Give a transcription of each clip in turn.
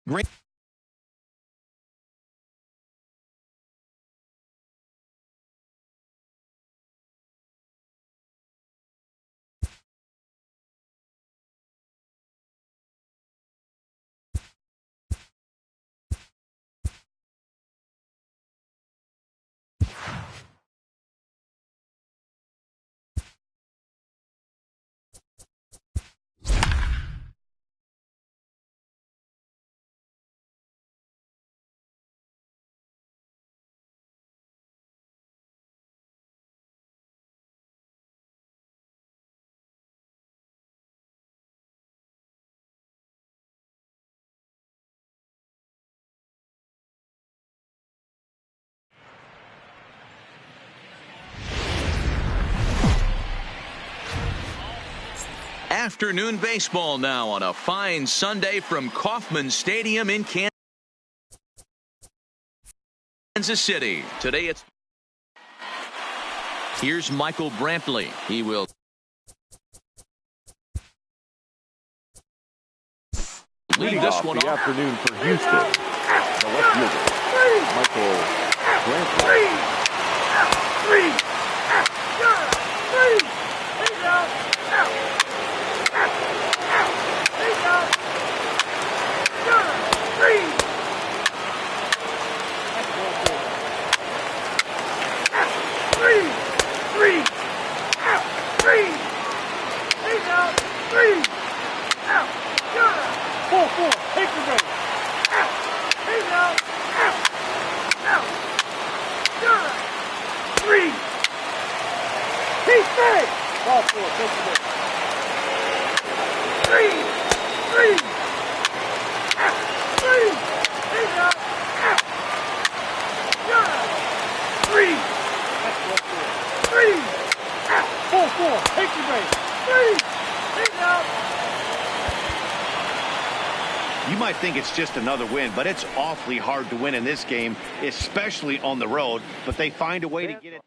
Great. Afternoon baseball now on a fine Sunday from Kauffman Stadium in Kansas City. Today here's Michael Brantley. He will lead this one off. The off. Afternoon for Houston. The left fielder, Michael Brantley. You might think it's just another win, but it's awfully hard to win in this game, especially on the road. But they find a way to get it.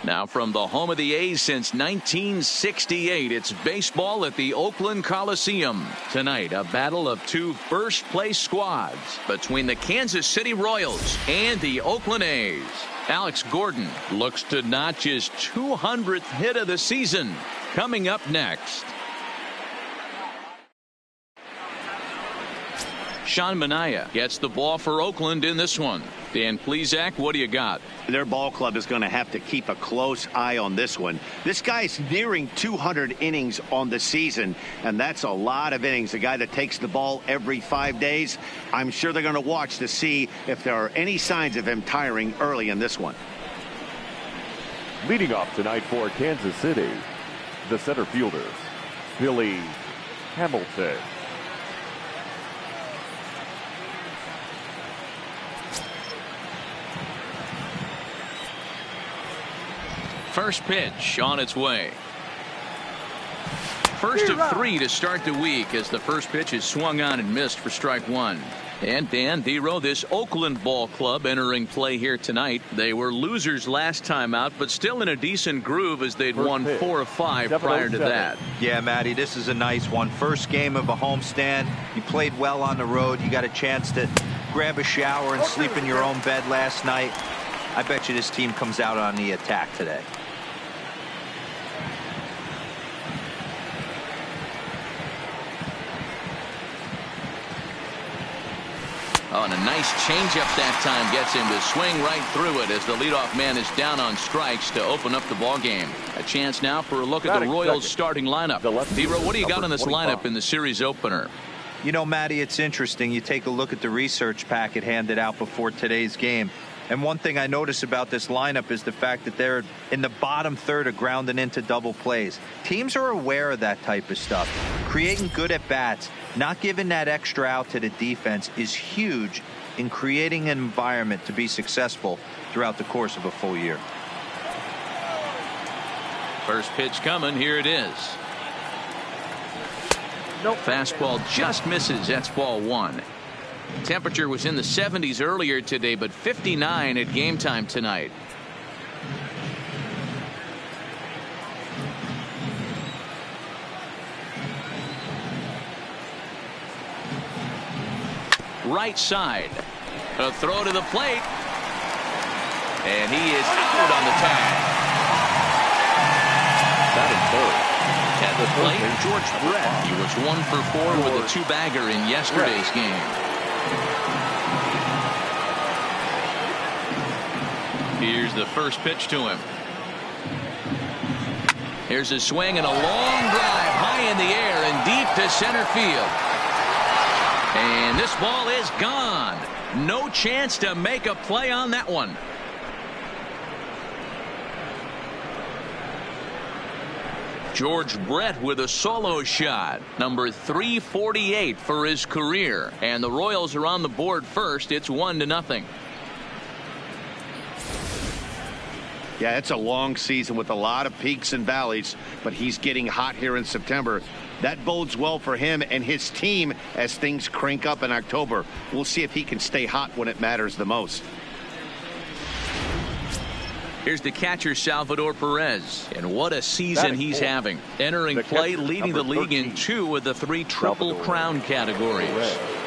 Now from the home of the A's since 1968, it's baseball at the Oakland Coliseum. Tonight, a battle of two first-place squads between the Kansas City Royals and the Oakland A's. Alex Gordon looks to notch his 200th hit of the season. Coming up next. Sean Manaea gets the ball for Oakland in this one. Dan Plesac, what do you got? Their ball club is going to have to keep a close eye on this one. This guy's nearing 200 innings on the season, and that's a lot of innings. A guy that takes the ball every 5 days. I'm sure they're going to watch to see if there are any signs of him tiring early in this one. Leading off tonight for Kansas City, the center fielders, Billy Hamilton. First pitch on its way. First of three to start the week as the first pitch is swung on and missed for strike one. And Dan Dero, this Oakland ball club entering play here tonight. They were losers last time out, but still in a decent groove as they'd won 4 of 5 prior to that. Yeah, Matty, this is a nice one. First game of a homestand. You played well on the road. You got a chance to grab a shower and sleep in your own bed last night. I bet you this team comes out on the attack today. Oh, and a nice changeup that time gets him to swing right through it as the leadoff man is down on strikes to open up the ball game. A chance now for a look at the Royals starting lineup. Dero, what do you got on this lineup in the series opener? You know, Matty, it's interesting. You take a look at the research packet handed out before today's game. And one thing I notice about this lineup is the fact that they're in the bottom third of grounding into double plays. Teams are aware of that type of stuff. Creating good at-bats, not giving that extra out to the defense is huge in creating an environment to be successful throughout the course of a full year. First pitch coming. Here it is. Nope. Fastball just misses. That's ball one. Temperature was in the 70s earlier today, but 59 at game time tonight. Right side. A throw to the plate. And he is out on the tag. Batting third. At the plate, George Brett. He was 1 for 4 with a 2-bagger in yesterday's game. Here's the first pitch to him. Here's a swing and a long drive high in the air and deep to center field. And this ball is gone. No chance to make a play on that one. George Brett with a solo shot, number 348 for his career, and the Royals are on the board first. It's 1-0. Yeah, it's a long season with a lot of peaks and valleys, but he's getting hot here in September. That bodes well for him and his team as things crank up in October. We'll see if he can stay hot when it matters the most. Here's the catcher, Salvador Perez, and what a season he's having. Entering play, leading the league in 2 of the 3 Triple Crown categories.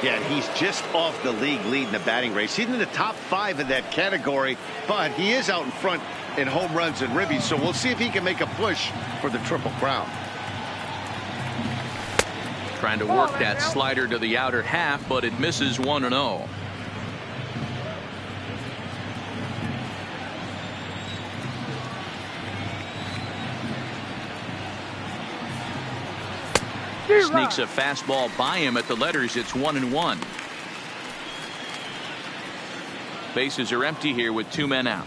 Yeah, and he's just off the league leading the batting race. He's in the top 5 in that category, but he is out in front in home runs and ribbies, so we'll see if he can make a push for the Triple Crown. Trying to work that slider to the outer half, but it misses 1-0. Sneaks a fastball by him at the letters. It's 1-1. Bases are empty here with 2 men out.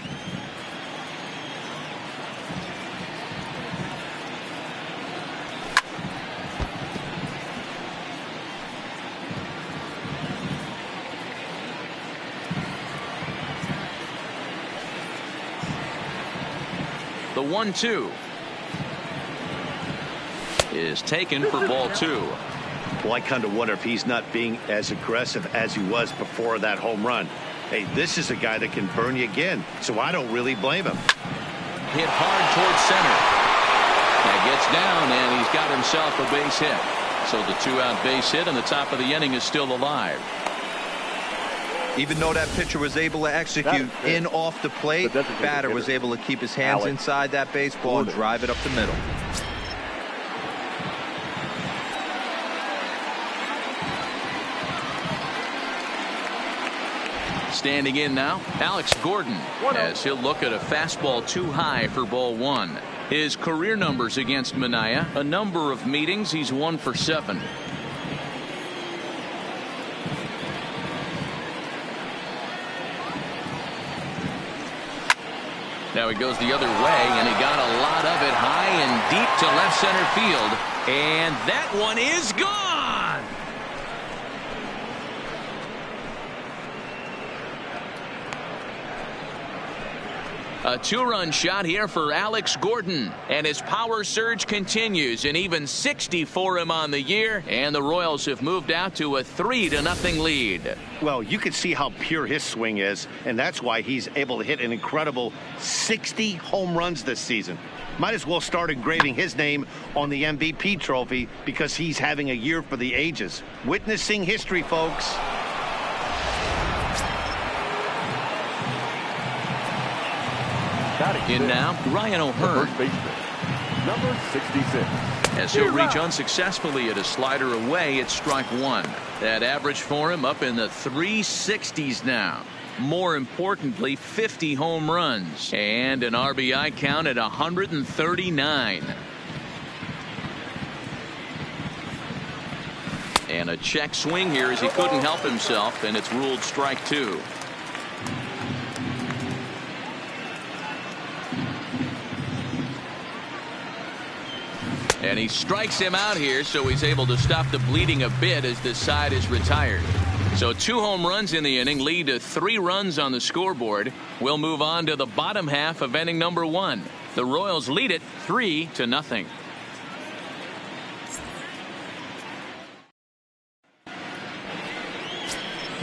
The 1-2 is taken for ball 2. Well, I kind of wonder if he's not being as aggressive as he was before that home run. Hey, this is a guy that can burn you again, so I don't really blame him. hit hard towards center. That gets down, and he's got himself a base hit. So the 2-out base hit on the top of the inning is still alive. Even though that pitcher was able to execute in off the plate, batter was able to keep his hands inside that baseball and drive it up the middle. Standing in now, Alex Gordon, as he'll look at a fastball too high for ball 1. His career numbers against Minaya, a number of meetings, he's 1 for 7. Now he goes the other way, and he got a lot of it high and deep to left center field. And that one is gone! A 2-run shot here for Alex Gordon, and his power surge continues, and even 60 for him on the year, and the Royals have moved out to a 3-0 lead. Well, you can see how pure his swing is, and that's why he's able to hit an incredible 60 home runs this season. Might as well start engraving his name on the MVP trophy because he's having a year for the ages. Witnessing history, folks. In now, Ryan O'Hearn. Number 66. As he'll reach unsuccessfully at a slider away, it's strike 1. That average for him up in the 360s now. More importantly, 50 home runs and an RBI count at 139. And a check swing here as he couldn't help himself, and it's ruled strike 2. And he strikes him out here, so he's able to stop the bleeding a bit as this side is retired. So 2 home runs in the inning lead to 3 runs on the scoreboard. We'll move on to the bottom half of inning number 1. The Royals lead it 3-0.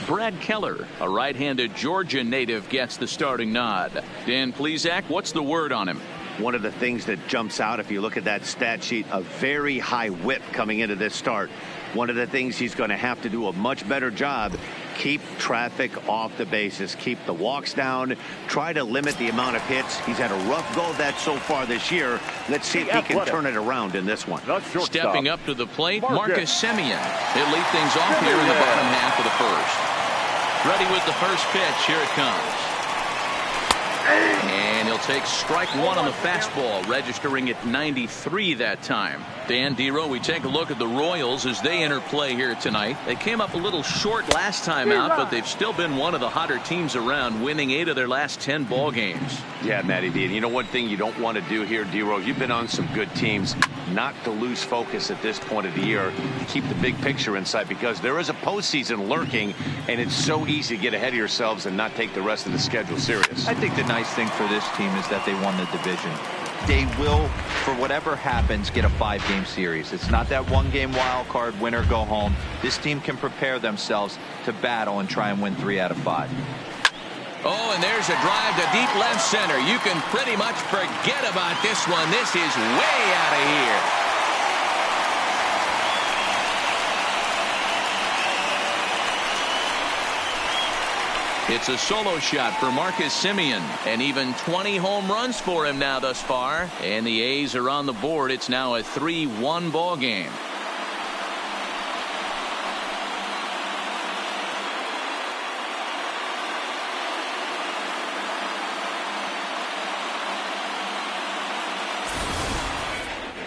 Brad Keller, a right-handed Georgia native, gets the starting nod. Dan Plesac, what's the word on him? One of the things that jumps out, if you look at that stat sheet, a very high whip coming into this start. One of the things he's going to have to do a much better job, keep traffic off the bases, keep the walks down, try to limit the amount of hits. He's had a rough go of that so far this year. Let's see if he can turn it around in this one. Stepping up to the plate, Marcus Semien. He'll lead things off here in the bottom half of the first. Ready with the first pitch. Here it comes. And he'll take strike 1 on the fastball, registering at 93 that time. Dan Dero, we take a look at the Royals as they enter play here tonight. They came up a little short last time out, but they've still been one of the hotter teams around, winning 8 of their last 10 ball games. Yeah, Matty D. And you know one thing you don't want to do here, Dero, you've been on some good teams, not to lose focus at this point of the year. Keep the big picture in sight because there is a postseason lurking, and it's so easy to get ahead of yourselves and not take the rest of the schedule serious. I think the nice thing for this team is that they won the division. They will, for whatever happens, get a 5-game series. It's not that 1-game wild card, win or go home. This team can prepare themselves to battle and try and win 3 out of 5. Oh, and there's a drive to deep left center. You can pretty much forget about this one. This is way out of here. It's a solo shot for Marcus Semien, and even 20 home runs for him now thus far. And the A's are on the board. It's now a 3-1 ball game.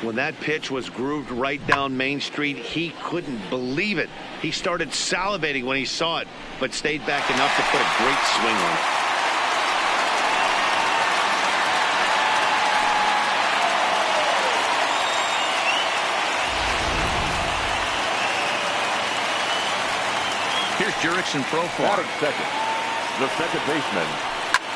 When that pitch was grooved right down Main Street, he couldn't believe it. He started salivating when he saw it, but stayed back enough to put a great swing on it. Here's Jurickson Profar. Batting second, the second baseman,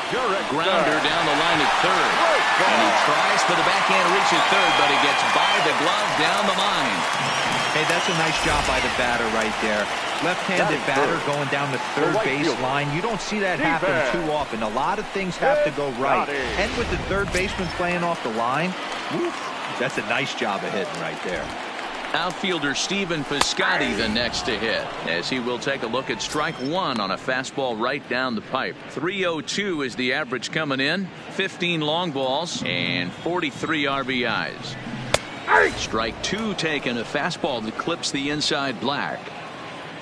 Grounder down the line at third. And he tries for the backhand reach at third, but he gets by the glove down the line. Hey, that's a nice job by the batter right there. Left-handed batter going down the third base line. You don't see that happen too often. A lot of things have to go right. And with the third baseman playing off the line, woof, that's a nice job of hitting right there. Outfielder Stephen Piscotty the next to hit, as he will take a look at strike one on a fastball right down the pipe. 302 is the average coming in, 15 long balls and 43 RBIs. Strike two taken, a fastball that clips the inside black.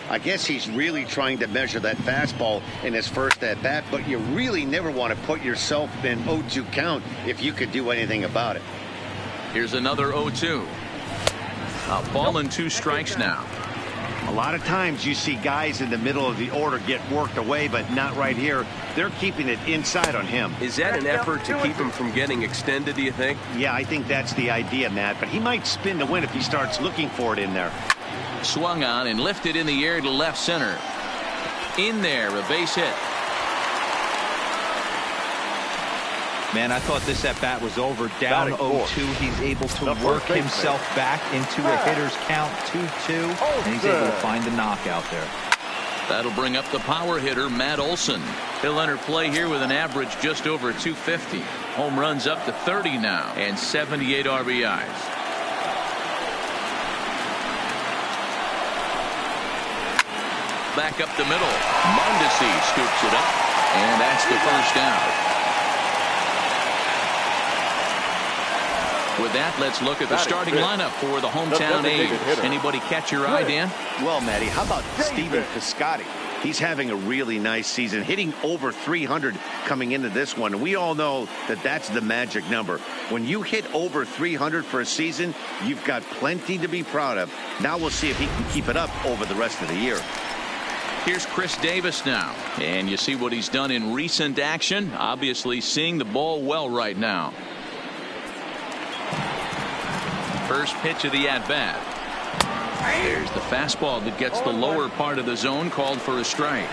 I guess he's really trying to measure that fastball in his first at bat, but you really never want to put yourself in 0-2 count if you could do anything about it. Here's another 0-2. A ball and two strikes now. A lot of times you see guys in the middle of the order get worked away, but not right here. They're keeping it inside on him. Is that an effort to keep him from getting extended, do you think? Yeah, I think that's the idea, Matt, but he might spin to win if he starts looking for it in there. Swung on and lifted in the air to left center. In there, a base hit. Man, I thought this at bat was over. Down 0-2. He's able to work himself back into a hitter's count 2-2, and he's able to find the knockout there. That'll bring up the power hitter, Matt Olson. He'll enter play here with an average just over 250. Home runs up to 30 now and 78 RBIs. Back up the middle. Mondesi scoops it up, and that's the first out. With that, let's look at the starting lineup for the hometown A's. Anybody catch your eye, Dan? Well, Matty, how about Stephen Piscotty? He's having a really nice season, hitting over 300 coming into this one. We all know that that's the magic number. When you hit over 300 for a season, you've got plenty to be proud of. Now we'll see if he can keep it up over the rest of the year. Here's Chris Davis now. And you see what he's done in recent action. Obviously seeing the ball well right now. First pitch of the at-bat. There's the fastball that gets the lower part of the zone, called for a strike.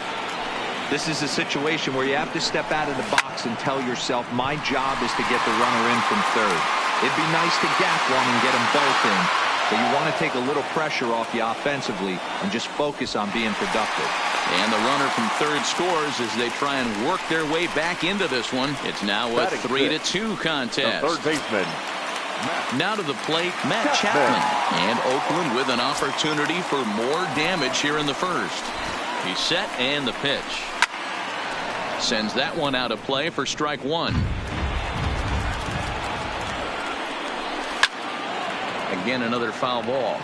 This is a situation where you have to step out of the box and tell yourself, my job is to get the runner in from third. It'd be nice to gap one and get them both in, but you want to take a little pressure off you offensively and just focus on being productive. And the runner from third scores as they try and work their way back into this one. It's now a 3-2 contest. The third baseman. Now to the plate, Matt Chapman. And Oakland with an opportunity for more damage here in the first. He's set, and the pitch. Sends that one out of play for strike one. Again, another foul ball.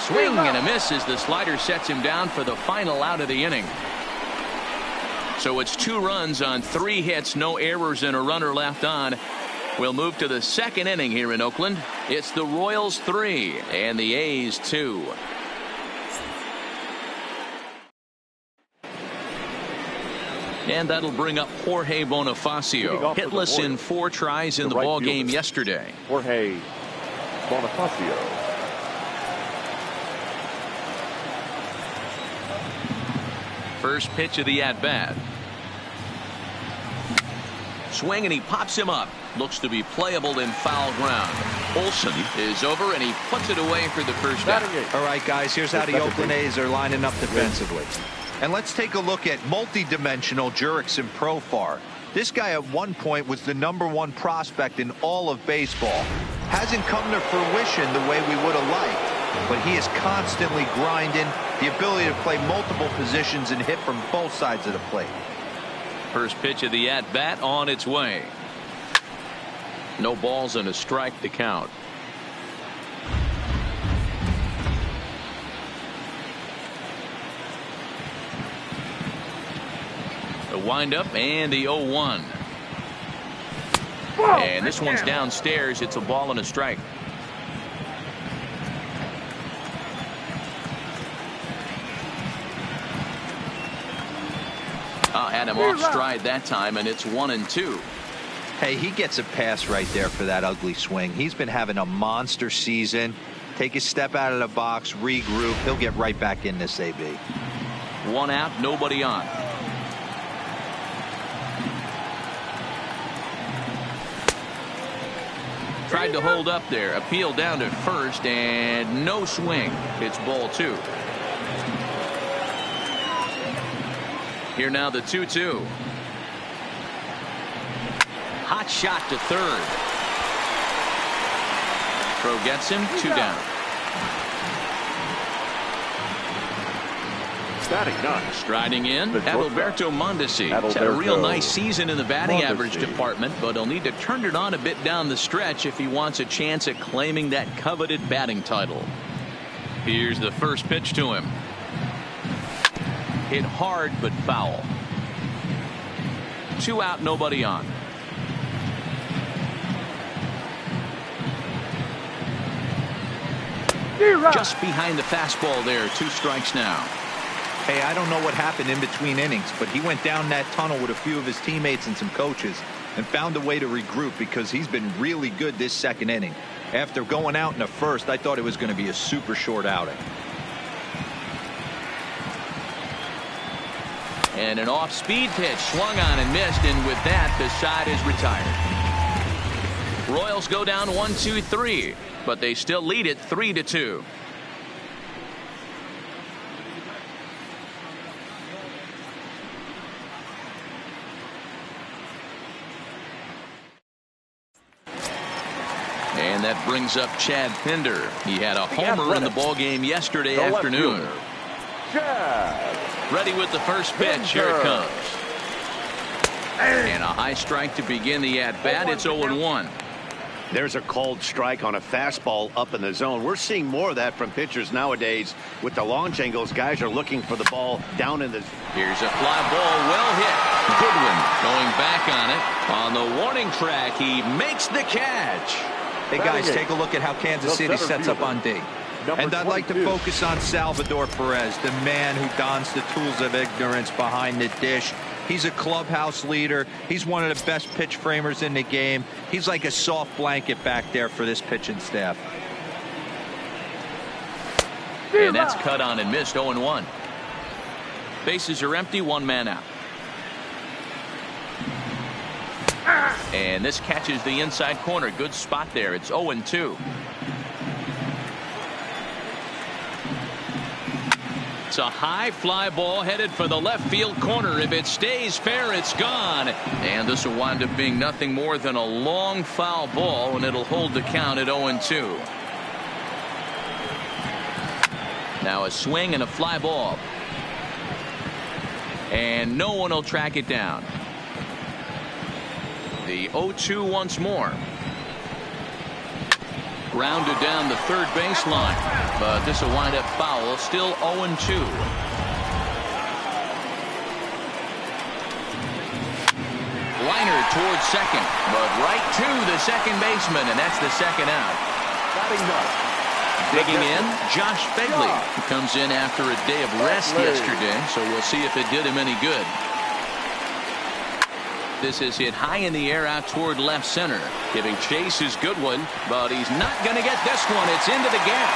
Swing and a miss as the slider sets him down for the final out of the inning. So it's 2 runs on 3 hits, no errors, and a runner left on. We'll move to the second inning here in Oakland. It's the Royals 3 and the A's 2. And that'll bring up Jorge Bonifacio, hitless in 4 tries in the ball game yesterday. Jorge Bonifacio. First pitch of the at-bat. Swing, and he pops him up. Looks to be playable in foul ground. Olson is over, and he puts it away for the first out. All right, guys, here's how the Oakland A's are lining up defensively. And let's take a look at multi-dimensional Jurickson Profar. This guy at one point was the #1 prospect in all of baseball. Hasn't come to fruition the way we would have liked, but he is constantly grinding, the ability to play multiple positions and hit from both sides of the plate. First pitch of the at-bat on its way. No balls and a strike to count. The windup and the 0-1. And this one's downstairs. It's a ball and a strike. Had him off stride that time, and it's 1-2. Hey, he gets a pass right there for that ugly swing. He's been having a monster season. Take a step out of the box, regroup. He'll get right back in this AB. 1 out, nobody on. Tried to hold up there. Appeal down to first, and no swing. It's ball 2. Here now the 2-2. Hot shot to third. Throw gets him, 2 down. Batting 9. Striding in, Adalberto Mondesi. He's had a real nice season in the batting average department, but he'll need to turn it on a bit down the stretch if he wants a chance at claiming that coveted batting title. Here's the first pitch to him. Hit hard but foul. 2 out, nobody on. Just behind the fastball there. 2 strikes now. Hey, I don't know what happened in between innings, but he went down that tunnel with a few of his teammates and some coaches and found a way to regroup because he's been really good this second inning. After going out in the first, I thought it was going to be a super short outing. And an off-speed pitch swung on and missed, and with that, the side is retired. Royals go down 1-2-3, but they still lead it 3-2. And that brings up Chad Pinder. He had a homer in the ballgame yesterday afternoon. Ready with the first pitch. Here it comes. And a high strike to begin the at-bat. It's 0-1. There's a called strike on a fastball up in the zone. We're seeing more of that from pitchers nowadays. With the launch angles, guys are looking for the ball down in the... Here's a fly ball, well hit. Goodwin going back on it. On the warning track, he makes the catch. Hey, guys, take a look at how Kansas City sets up on D. And I'd like to focus on Salvador Perez, the man who dons the tools of ignorance behind the dish. He's a clubhouse leader. He's one of the best pitch framers in the game. He's like a soft blanket back there for this pitching staff. And that's cut on and missed. 0-1. Bases are empty, 1 man out. And this catches the inside corner. Good spot there. It's 0-2. It's a high fly ball headed for the left field corner. If it stays fair, it's gone. And this will wind up being nothing more than a long foul ball, and it'll hold the count at 0-2. Now a swing and a fly ball. And no one will track it down. The 0-2 once more. Grounded down the third baseline, but this will wind up foul. Still 0-2. Liner towards second, but right to the second baseman, and that's the second out. Digging in, Josh Begley, who comes in after a day of rest yesterday, so we'll see if it did him any good. This is hit high in the air out toward left center. Giving chase is Goodwin, but he's not going to get this one. It's into the gap.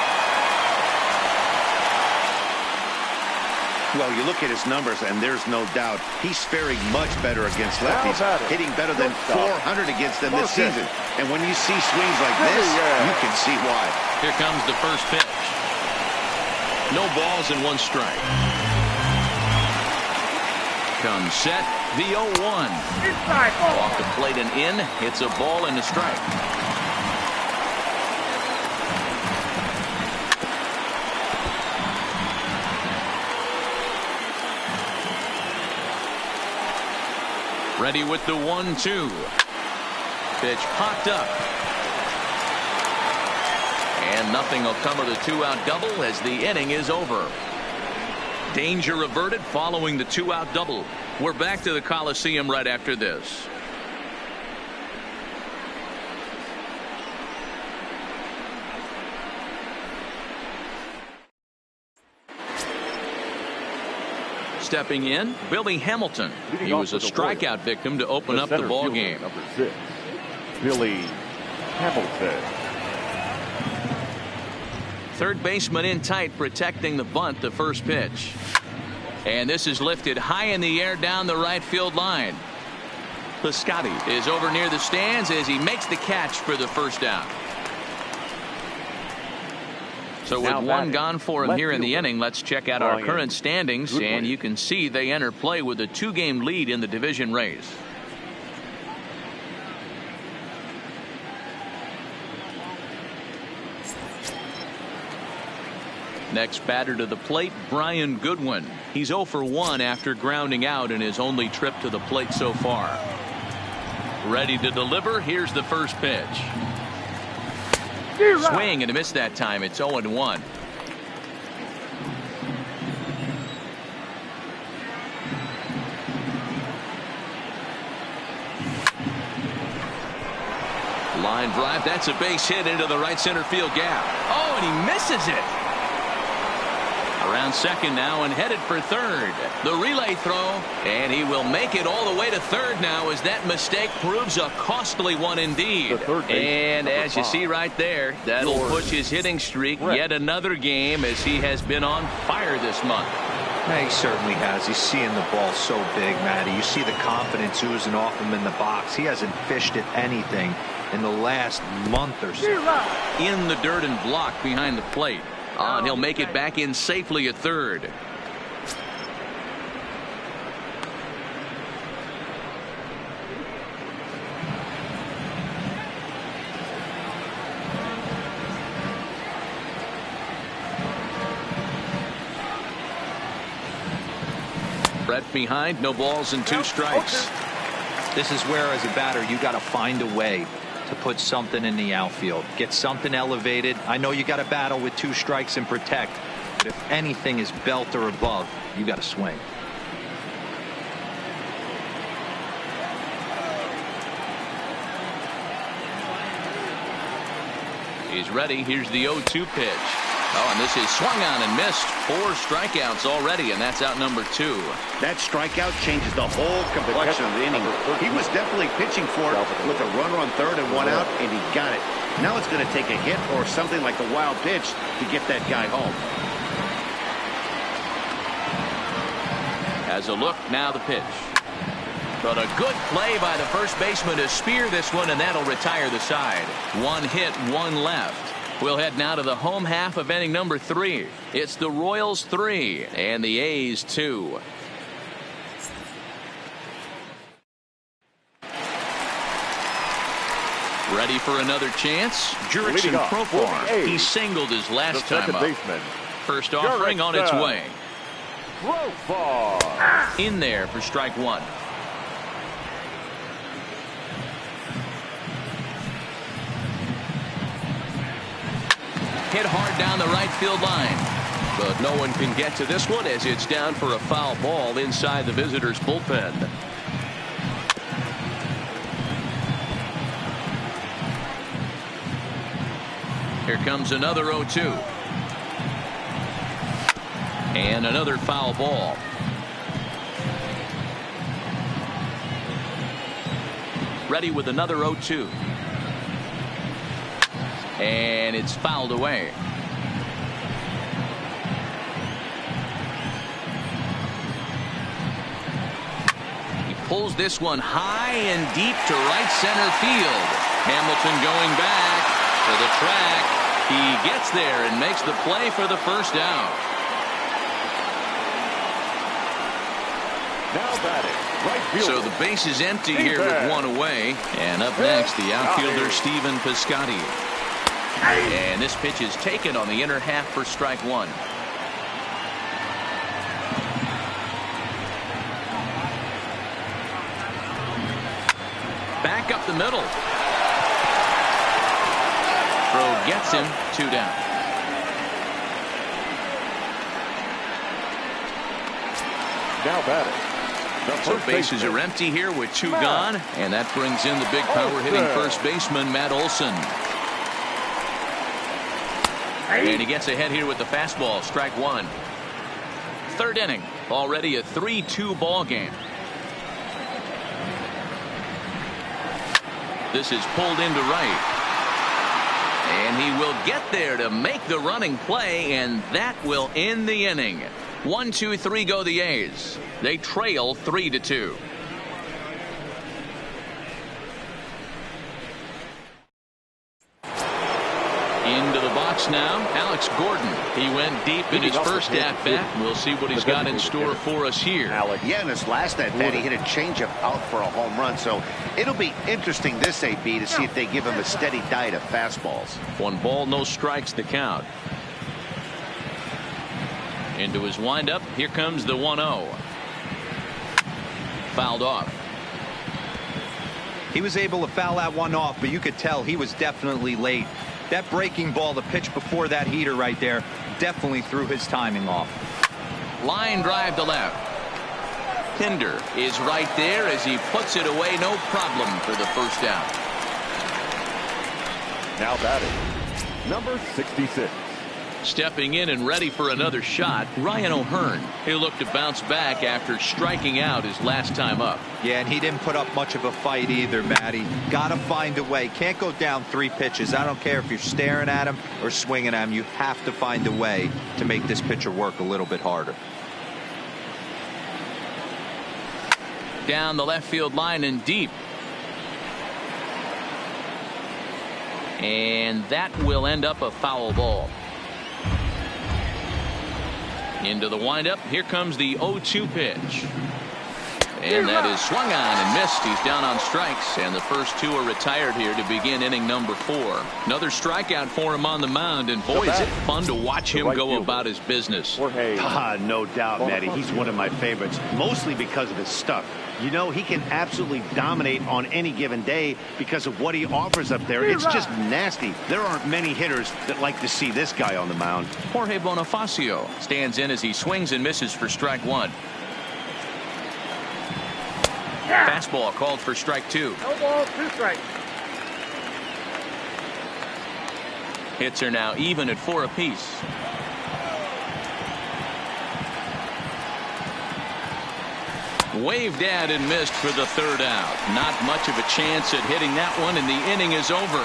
Well, you look at his numbers, and there's no doubt he's faring much better against lefties, hitting better than 400 against them this season. And when you see swings like this, you can see why. Here comes the first pitch. No balls and 1 strike. Comes set, the 0-1. Off the plate and in. It's a ball and a strike. Ready with the 1-2. Pitch popped up. And nothing will come of the 2-out double as the inning is over. Danger averted following the 2-out double. We're back to the Coliseum right after this. Stepping in, Billy Hamilton. He was a strikeout victim to open up the ball game. Number 6, Billy Hamilton. third baseman in tight, protecting the bunt, the first pitch. And this is lifted high in the air down the right field line. Piscotty is over near the stands as he makes the catch for the first down. So with one gone for him here in the inning, let's check out our current standings, and you can see they enter play with a 2-game lead in the division race. Next batter to the plate, Brian Goodwin. He's 0 for 1 after grounding out in his only trip to the plate so far. Ready to deliver. Here's the first pitch. Swing and a miss that time. It's 0-1. Line drive. That's a base hit into the right center field gap. Oh, and he misses it. Around second now and headed for third. The relay throw, and he will make it all the way to third now as that mistake proves a costly one indeed. And as you see right there, that'll push his hitting streak yet another game as he has been on fire this month. Yeah, he certainly has. He's seeing the ball so big, Matty. You see the confidence oozing off him in the box. He hasn't fished at anything in the last month or so. In the dirt and blocked behind the plate. And he'll make it back in safely at third. Brett behind, no balls and 2 strikes. This is where, as a batter, you got to find a way to put something in the outfield, get something elevated. I know you got to battle with 2 strikes and protect, but if anything is belt or above, you got to swing. He's ready. Here's the 0-2 pitch. Oh, and this is swung on and missed. 4 strikeouts already, and that's out number 2. That strikeout changes the whole complexion of the inning. He was definitely pitching for it with a runner on third and 1 out, and he got it. Now it's going to take a hit or something like a wild pitch to get that guy home. As a look, now the pitch. But a good play by the first baseman to spear this one, and that'll retire the side. 1 hit, 1 left. We'll head now to the home half of inning number 3. It's the Royals 3 and the A's 2. Ready for another chance? Jurickson Profar. He singled his last time up. First offering on its way. Profar. In there for strike 1. Hit hard down the right field line. But no one can get to this one as it's down for a foul ball inside the visitors' bullpen. Here comes another 0-2. And another foul ball. Ready with another 0-2. And it's fouled away. He pulls this one high and deep to right center field. Hamilton going back to the track. He gets there and makes the play for the first down. Now batting, right fielder. So the base is empty here with 1 away. And up next, the outfielder Stephen Piscotty. And this pitch is taken on the inner half for strike 1. Back up the middle. Throw gets him. 2 down. Now batting. So bases are empty here with 2 gone. And that brings in the big power hitting first baseman Matt Olson. And he gets ahead here with the fastball. Strike 1. Third inning. Already a 3-2 ball game. This is pulled into right. And he will get there to make the running play, and that will end the inning. 1, 2, 3 go the A's. They trail 3-2. Into the box now, Alex Gordon. He went deep in his first at-bat. We'll see what he's got in store for us here. Yeah, in his last at-bat, he hit a changeup out for a home run. So it'll be interesting this AB to see if they give him a steady diet of fastballs. 1 ball, no strikes to count. Into his windup. Here comes the 1-0. Fouled off. He was able to foul that one off, but you could tell he was definitely late. That breaking ball, the pitch before that heater right there, definitely threw his timing off. Line drive to left. Pinder is right there as he puts it away, no problem for the first down. Now batting, number 66. Stepping in and ready for another shot, Ryan O'Hearn. He'll look to bounce back after striking out his last time up. Yeah, and he didn't put up much of a fight either, Matty. Got to find a way. Can't go down 3 pitches. I don't care if you're staring at him or swinging at him. You have to find a way to make this pitcher work a little bit harder. Down the left field line and deep. And that will end up a foul ball. Into the windup. Here comes the 0-2 pitch. And that is swung on and missed. He's down on strikes, and the first 2 are retired here to begin inning number 4. Another strikeout for him on the mound, and boy, is it fun to watch him go about his business. No doubt, Matty. He's one of my favorites, mostly because of his stuff. You know, he can absolutely dominate on any given day because of what he offers up there. It's just nasty. There aren't many hitters that like to see this guy on the mound. Jorge Bonifacio stands in as he swings and misses for strike 1. Fastball called for strike 2. No ball, 2 strikes. Hits are now even at 4 apiece. Waved at and missed for the 3rd out. Not much of a chance at hitting that one, and the inning is over.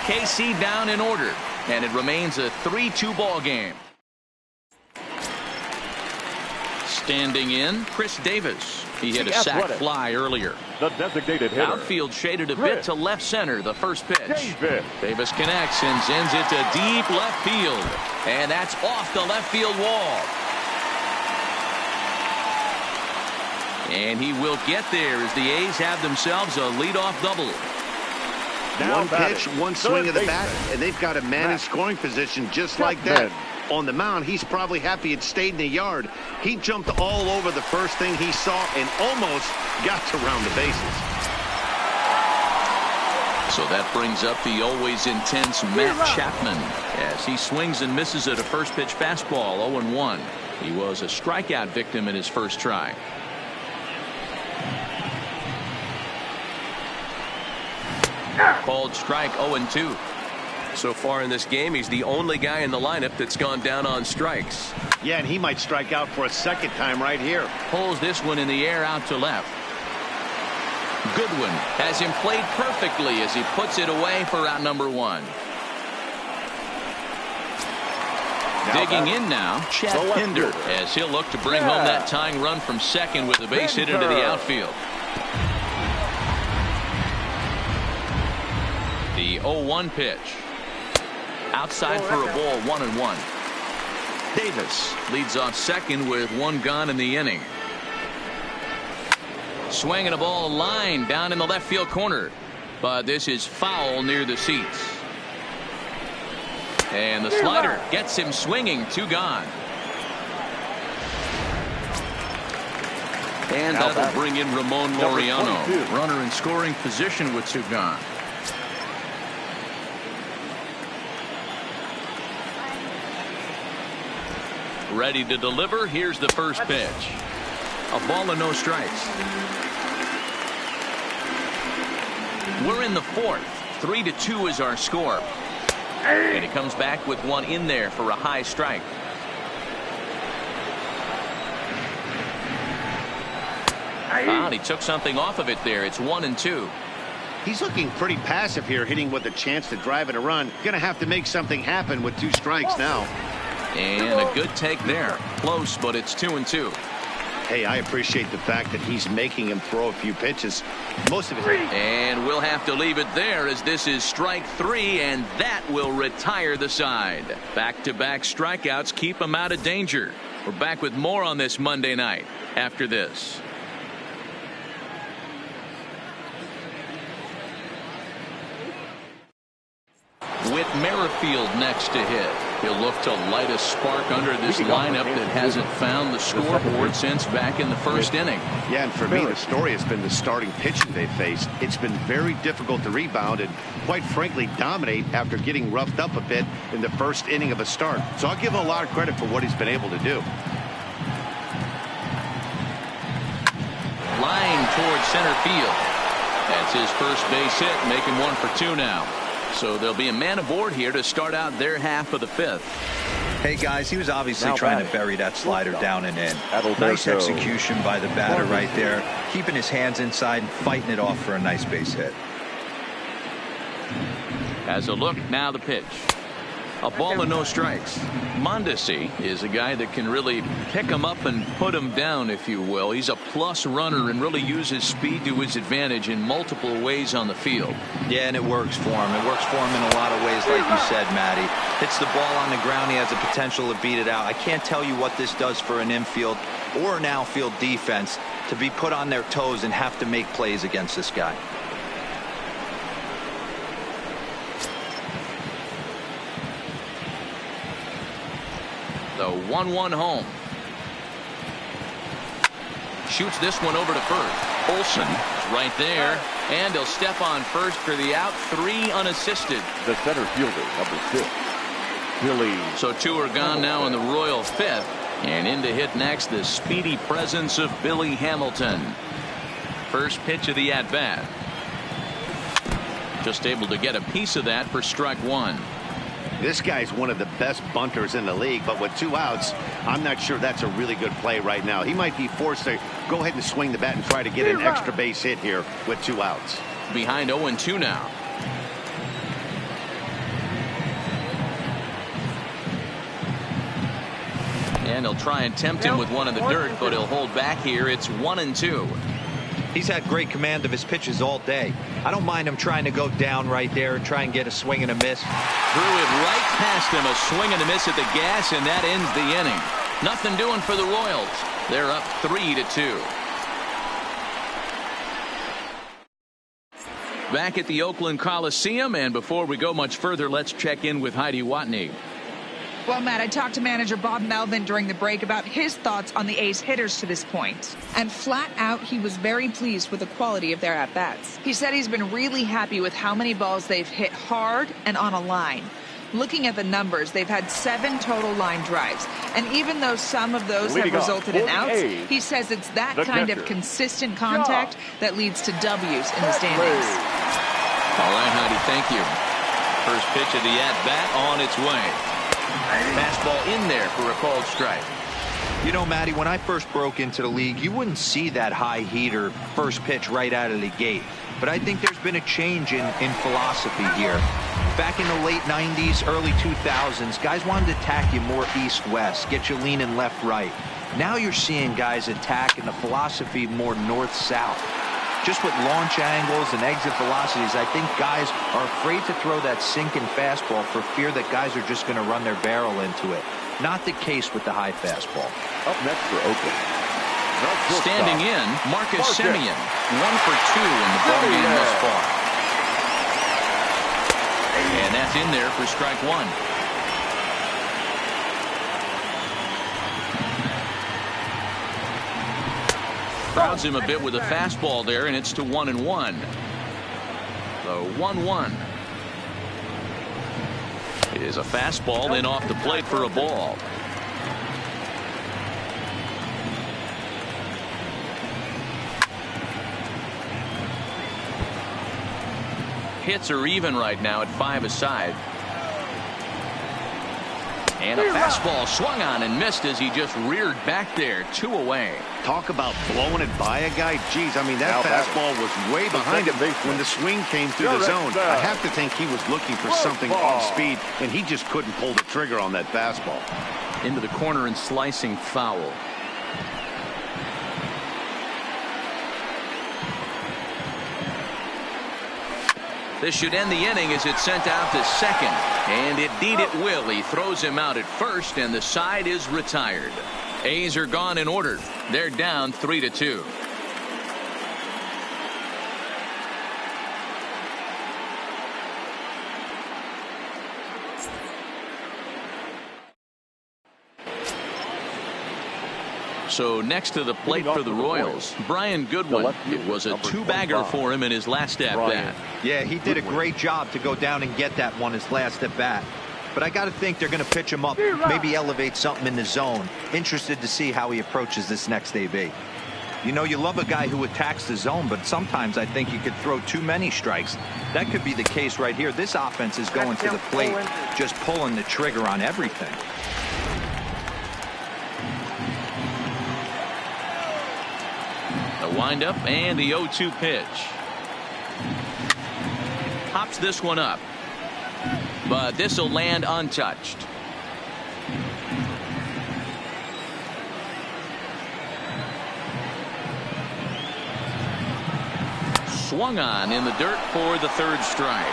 KC down in order, and it remains a 3-2 ball game. Standing in, Chris Davis. He hit a sac fly earlier. The designated hitter. Outfield shaded a bit to left center. The first pitch. Davis connects and sends it to deep left field. And that's off the left field wall. And he will get there as the A's have themselves a leadoff double. One pitch, one swing of the bat, and they've got a man in scoring position just like that. On the mound, he's probably happy it stayed in the yard. He jumped all over the first thing he saw and almost got to round the bases. So that brings up the always intense Matt Chapman as he swings and misses at a first pitch fastball. 0-1. He was a strikeout victim in his first try. Called strike 0-2. So far in this game, he's the only guy in the lineup that's gone down on strikes. Yeah, and he might strike out for a second time right here. Pulls this one in the air out to left. Goodwin has him played perfectly as he puts it away for out number 1. Digging in now, Chad Pinder, as he'll look to bring home that tying run from second with a base hit into the outfield. The 0-1 pitch. Outside for a ball, 1-1. Davis leads off second with 1 gone in the inning. Swinging a ball line down in the left field corner. But this is foul near the seats. And the slider gets him swinging. 2 gone. And that'll bring in Ramon Laureano. Runner in scoring position with 2 gone. Ready to deliver. Here's the first pitch. A ball and no strikes. We're in the 4th. 3-2 is our score. And he comes back with 1 in there for a high strike. And he took something off of it there. It's 1-2. He's looking pretty passive here, hitting with a chance to drive and a run. Gonna have to make something happen with 2 strikes now. And a good take there. Close, but it's 2-2. Hey, I appreciate the fact that he's making him throw a few pitches. Most of it. And we'll have to leave it there, as this is strike 3, and that will retire the side. Back-to-back strikeouts keep him out of danger. We're back with more on this Monday night after this. With Merrifield next to hit, he'll look to light a spark under this lineup that hasn't found the scoreboard since back in the first inning. Yeah, and for me, the story has been the starting pitching they faced. It's been very difficult to rebound and, quite frankly, dominate after getting roughed up a bit in the first inning of a start. So I'll give him a lot of credit for what he's been able to do. Flying towards center field. That's his first base hit, making 1 for 2 now. So there'll be a man aboard here to start out their half of the 5th. Hey, guys, he was obviously trying to bury that slider down and in. Adalberto. Nice execution by the batter right there, keeping his hands inside and fighting it off for a nice base hit. As a look, now the pitch. A ball and no strikes. Mondesi is a guy that can really pick him up and put him down, if you will. He's a plus runner and really uses speed to his advantage in multiple ways on the field. Yeah, and it works for him. It works for him in a lot of ways, like you said, Matty. Hits the ball on the ground. He has the potential to beat it out. I can't tell you what this does for an infield or an outfield defense to be put on their toes and have to make plays against this guy. The 1-1 home. Shoots this one over to first. Olsen is right there, and he'll step on first for the out. 3 unassisted. The center fielder, number 6, Billy. So 2 are gone now in the Royal 5th. And in to hit next, the speedy presence of Billy Hamilton. First pitch of the at-bat. Just able to get a piece of that for strike 1. This guy's one of the best bunters in the league, but with 2 outs, I'm not sure that's a really good play right now. He might be forced to go ahead and swing the bat and try to get an extra base hit here with 2 outs. Behind 0-2 now. And he'll try and tempt him with one in the dirt, but he'll hold back here. It's 1-2. He's had great command of his pitches all day. I don't mind him trying to go down right there and try and get a swing and a miss. Threw it right past him, a swing and a miss at the gas, and that ends the inning. Nothing doing for the Royals. They're up 3-2. Back at the Oakland Coliseum, and before we go much further, let's check in with Heidi Watney. Well, Matt, I talked to manager Bob Melvin during the break about his thoughts on the A's hitters to this point. And flat out, he was very pleased with the quality of their at-bats. He said he's been really happy with how many balls they've hit hard and on a line. Looking at the numbers, they've had 7 total line drives. And even though some of those have resulted in outs, he says it's that kind of consistent contact that leads to W's in the standings. All right, Heidi, thank you. First pitch of the at-bat on its way. Fastball in there for a called strike. You know, Matty, when I first broke into the league, you wouldn't see that high heater first pitch right out of the gate. But I think there's been a change in philosophy here. Back in the late 90s, early 2000s, guys wanted to attack you more east-west, get you leaning left-right. Now you're seeing guys attack in the philosophy more north-south. Just with launch angles and exit velocities, I think guys are afraid to throw that sinking fastball for fear that guys are just going to run their barrel into it. Not the case with the high fastball. Up next for Oakland. Standing in, Marcus Semien. 1 for 2 in the ballgame thus far. And that's in there for strike 1. Crowds him a bit with a fastball there, and it's to 1-1. So 1-1. It is a fastball in off the plate for a ball. Hits are even right now at 5 aside. And a fastball swung on and missed as he just reared back there. 2 away. Talk about blowing it by a guy. Geez, I mean, that fastball was way behind him when the swing came through the zone. I have to think he was looking for something off speed, and he just couldn't pull the trigger on that fastball. Into the corner and slicing foul. This should end the inning as it's sent out to second. And indeed it will. He throws him out at first, and the side is retired. A's are gone in order. They're down 3-2. So next to the plate for the Royals, Brian Goodwin. It was a 2-bagger for him in his last at-bat. Yeah, he did a great job to go down and get that one his last at-bat. But I got to think they're going to pitch him up, maybe elevate something in the zone. Interested to see how he approaches this next AB. You know, you love a guy who attacks the zone, but sometimes I think you could throw too many strikes. That could be the case right here. This offense is going to the plate, just pulling the trigger on everything. The windup and the 0-2 pitch. Pops this one up. But this will land untouched. Swung on in the dirt for the 3rd strike.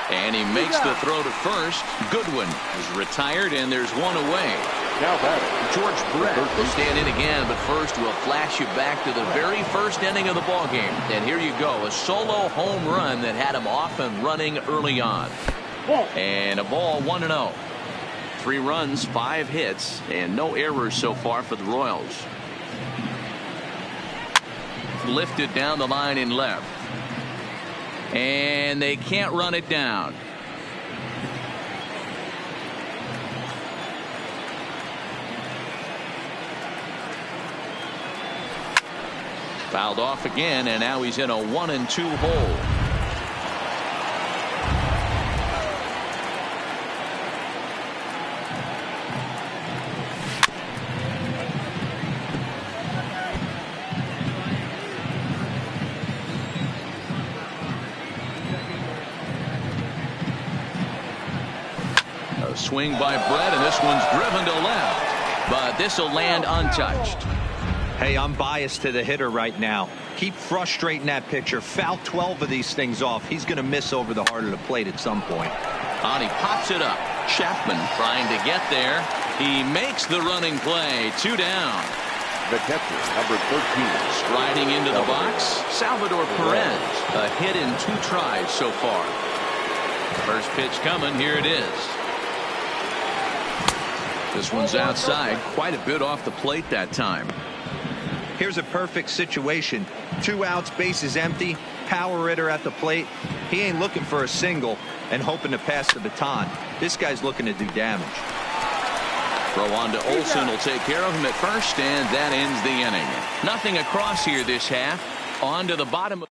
And he makes the throw to first. Goodwin is retired, and there's 1 away. Now batting, George Brett will stand in again, but first we'll flash you back to the very first inning of the ballgame. And here you go, a solo home run that had him off and running early on. And a ball 1-0. 3 runs, 5 hits, and no errors so far for the Royals. Lifted down the line in left. And they can't run it down. Fouled off again, and now he's in a 1-2 hole. A swing by Brett, and this one's driven to left, but this will land untouched. Hey, I'm biased to the hitter right now. Keep frustrating that pitcher. Foul 12 of these things off. He's going to miss over the heart of the plate at some point. And he pops it up. Chapman trying to get there. He makes the running play. 2 down. the catcher, number 13. Striding into the box, Salvador Perez. A hit in 2 tries so far. First pitch coming. Here it is. This one's outside. Quite a bit off the plate that time. Here's a perfect situation. 2 outs, bases empty, power hitter at the plate. He ain't looking for a single and hoping to pass the baton. This guy's looking to do damage. Throw on to Olsen will take care of him at first, and that ends the inning. Nothing across here this half. On to the bottom.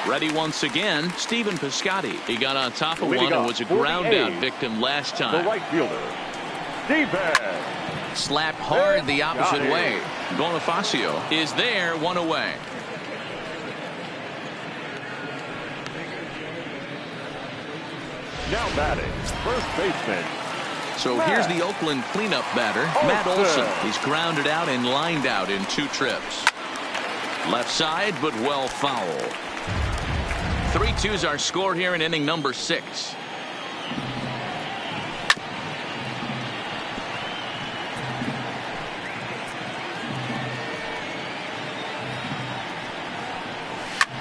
Ready once again, Stephen Piscotty. He got on top of one and was a ground out victim last time. The right fielder, Stephen. Slapped hard the opposite way. Bonifacio is there, 1 away. Now batting, first baseman. So here's the Oakland cleanup batter, Matt Olson. He's grounded out and lined out in 2 trips. Left side, but well foul. 3-2's our score here in inning number 6.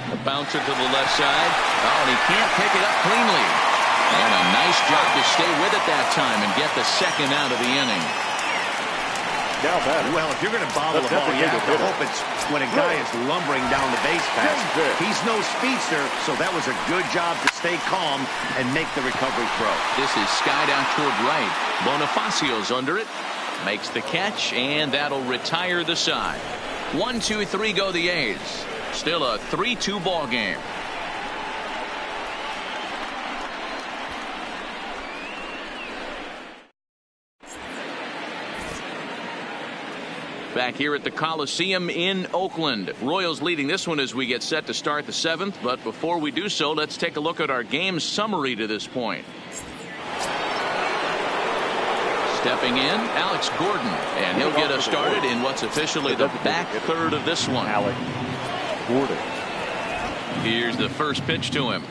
A bouncer to the left side. Oh, and he can't pick it up cleanly. And a nice job to stay with it that time and get the second out of the inning. Now batting. Well, if you're going to bobble the ball, you have to hope it's when a guy is lumbering down the base path. He's no speedster, so that was a good job to stay calm and make the recovery throw. This is skied out toward right. Bonifacio's under it. Makes the catch, and that'll retire the side. 1, 2, 3 go the A's. Still a 3-2 ball game. Back here at the Coliseum in Oakland. Royals leading this one as we get set to start the 7th. But before we do so, let's take a look at our game summary to this point. Stepping in, Alex Gordon. And he'll get us started in what's officially the back third of this one. Alex Gordon. Here's the first pitch to him.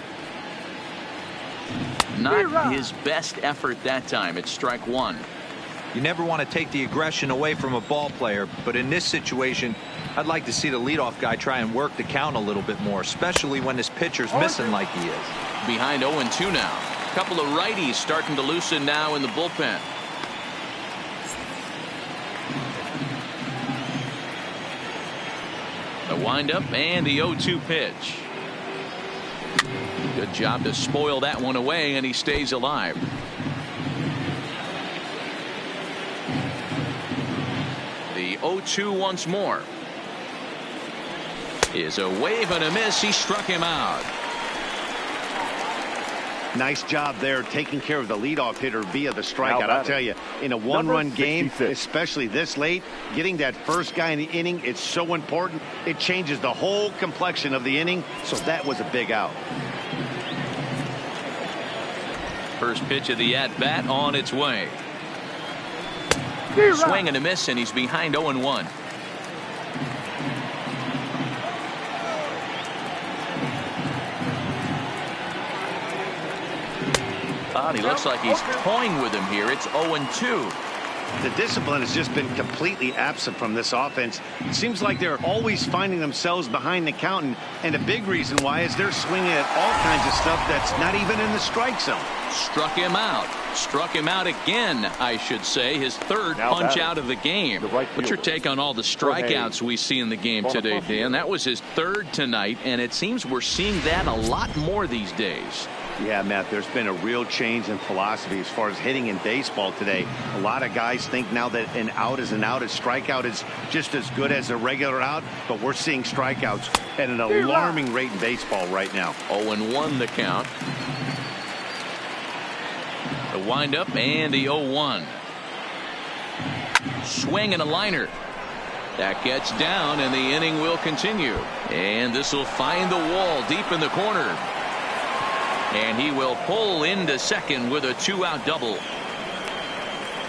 Not his best effort that time. It's strike one. You never want to take the aggression away from a ball player, but in this situation, I'd like to see the leadoff guy try and work the count a little bit more, especially when this pitcher's missing like he is. Behind 0-2 now. A couple of righties starting to loosen now in the bullpen. The windup and the 0-2 pitch. Good job to spoil that one away, and he stays alive. The 0-2 once more. Is a wave and a miss. He struck him out. Nice job there taking care of the leadoff hitter via the strikeout. I'll tell you, in a one-run game, especially this late, getting that first guy in the inning, it's so important. It changes the whole complexion of the inning, so that was a big out. First pitch of the at-bat on its way. Swing and a miss, and he's behind 0-1. He looks like he's toying with him here. It's 0-2. The discipline has just been completely absent from this offense. It seems like they're always finding themselves behind the count, and a big reason why is they're swinging at all kinds of stuff that's not even in the strike zone. Struck him out. Struck him out again, I should say. His third punch out of the game. What's your take on all the strikeouts we see in the game today, Dan? That was his third tonight, and it seems we're seeing that a lot more these days. Yeah, Matt, there's been a real change in philosophy as far as hitting in baseball today. A lot of guys think now that an out is an out, a strikeout is just as good as a regular out, but we're seeing strikeouts at an alarming rate in baseball right now. 0-1 the count. The windup and the 0-1. Swing and a liner. That gets down, and the inning will continue. And this will find the wall deep in the corner. And he will pull into second with a 2-out double.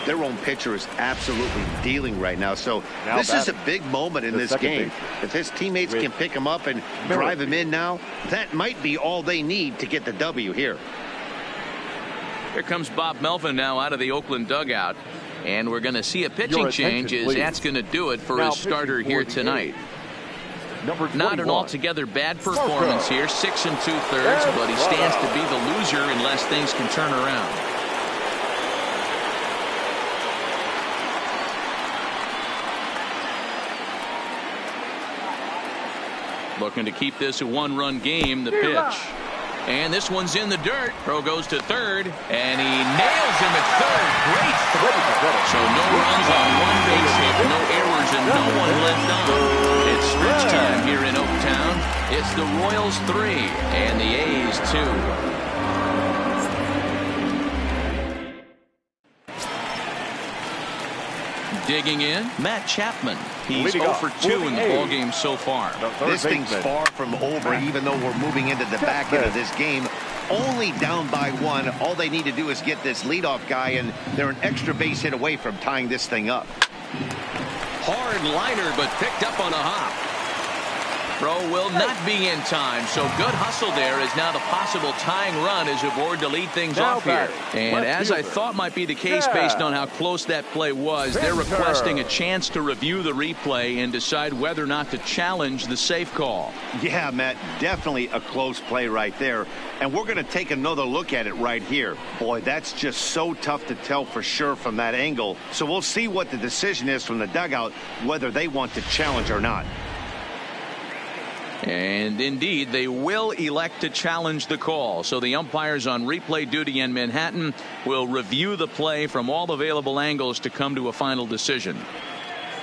Their own pitcher is absolutely dealing right now. So this is a big moment in this game. If his teammates can pick him up and drive him in now, that might be all they need to get the W here. Here comes Bob Melvin now out of the Oakland dugout. And we're going to see a pitching change as that's going to do it for his starter here tonight. Not an altogether bad performance here, 6 2/3, but he stands to be the loser unless things can turn around. Looking to keep this a one-run game, the pitch. And this one's in the dirt. Throw goes to third, and he nails him at third. Great throw. So no runs on one base hit, no errors, and no one left on. It's stretch time here in Oaktown. It's the Royals 3 and the A's 2. Digging in, Matt Chapman. He's 0 for 2 in the ballgame so far. This thing's far from over, even though we're moving into the back end of this game. Only down by 1. All they need to do is get this leadoff guy, and they're an extra base hit away from tying this thing up. Hard liner, but picked up on a hop. Throw will not be in time, so good hustle there is now the possible tying run as aboard to lead things off here. And as I thought might be the case based on how close that play was, they're requesting a chance to review the replay and decide whether or not to challenge the safe call. Yeah, Matt, definitely a close play right there. And we're going to take another look at it right here. Boy, that's just so tough to tell for sure from that angle. So we'll see what the decision is from the dugout, whether they want to challenge or not. And indeed, they will elect to challenge the call. So the umpires on replay duty in Manhattan will review the play from all available angles to come to a final decision.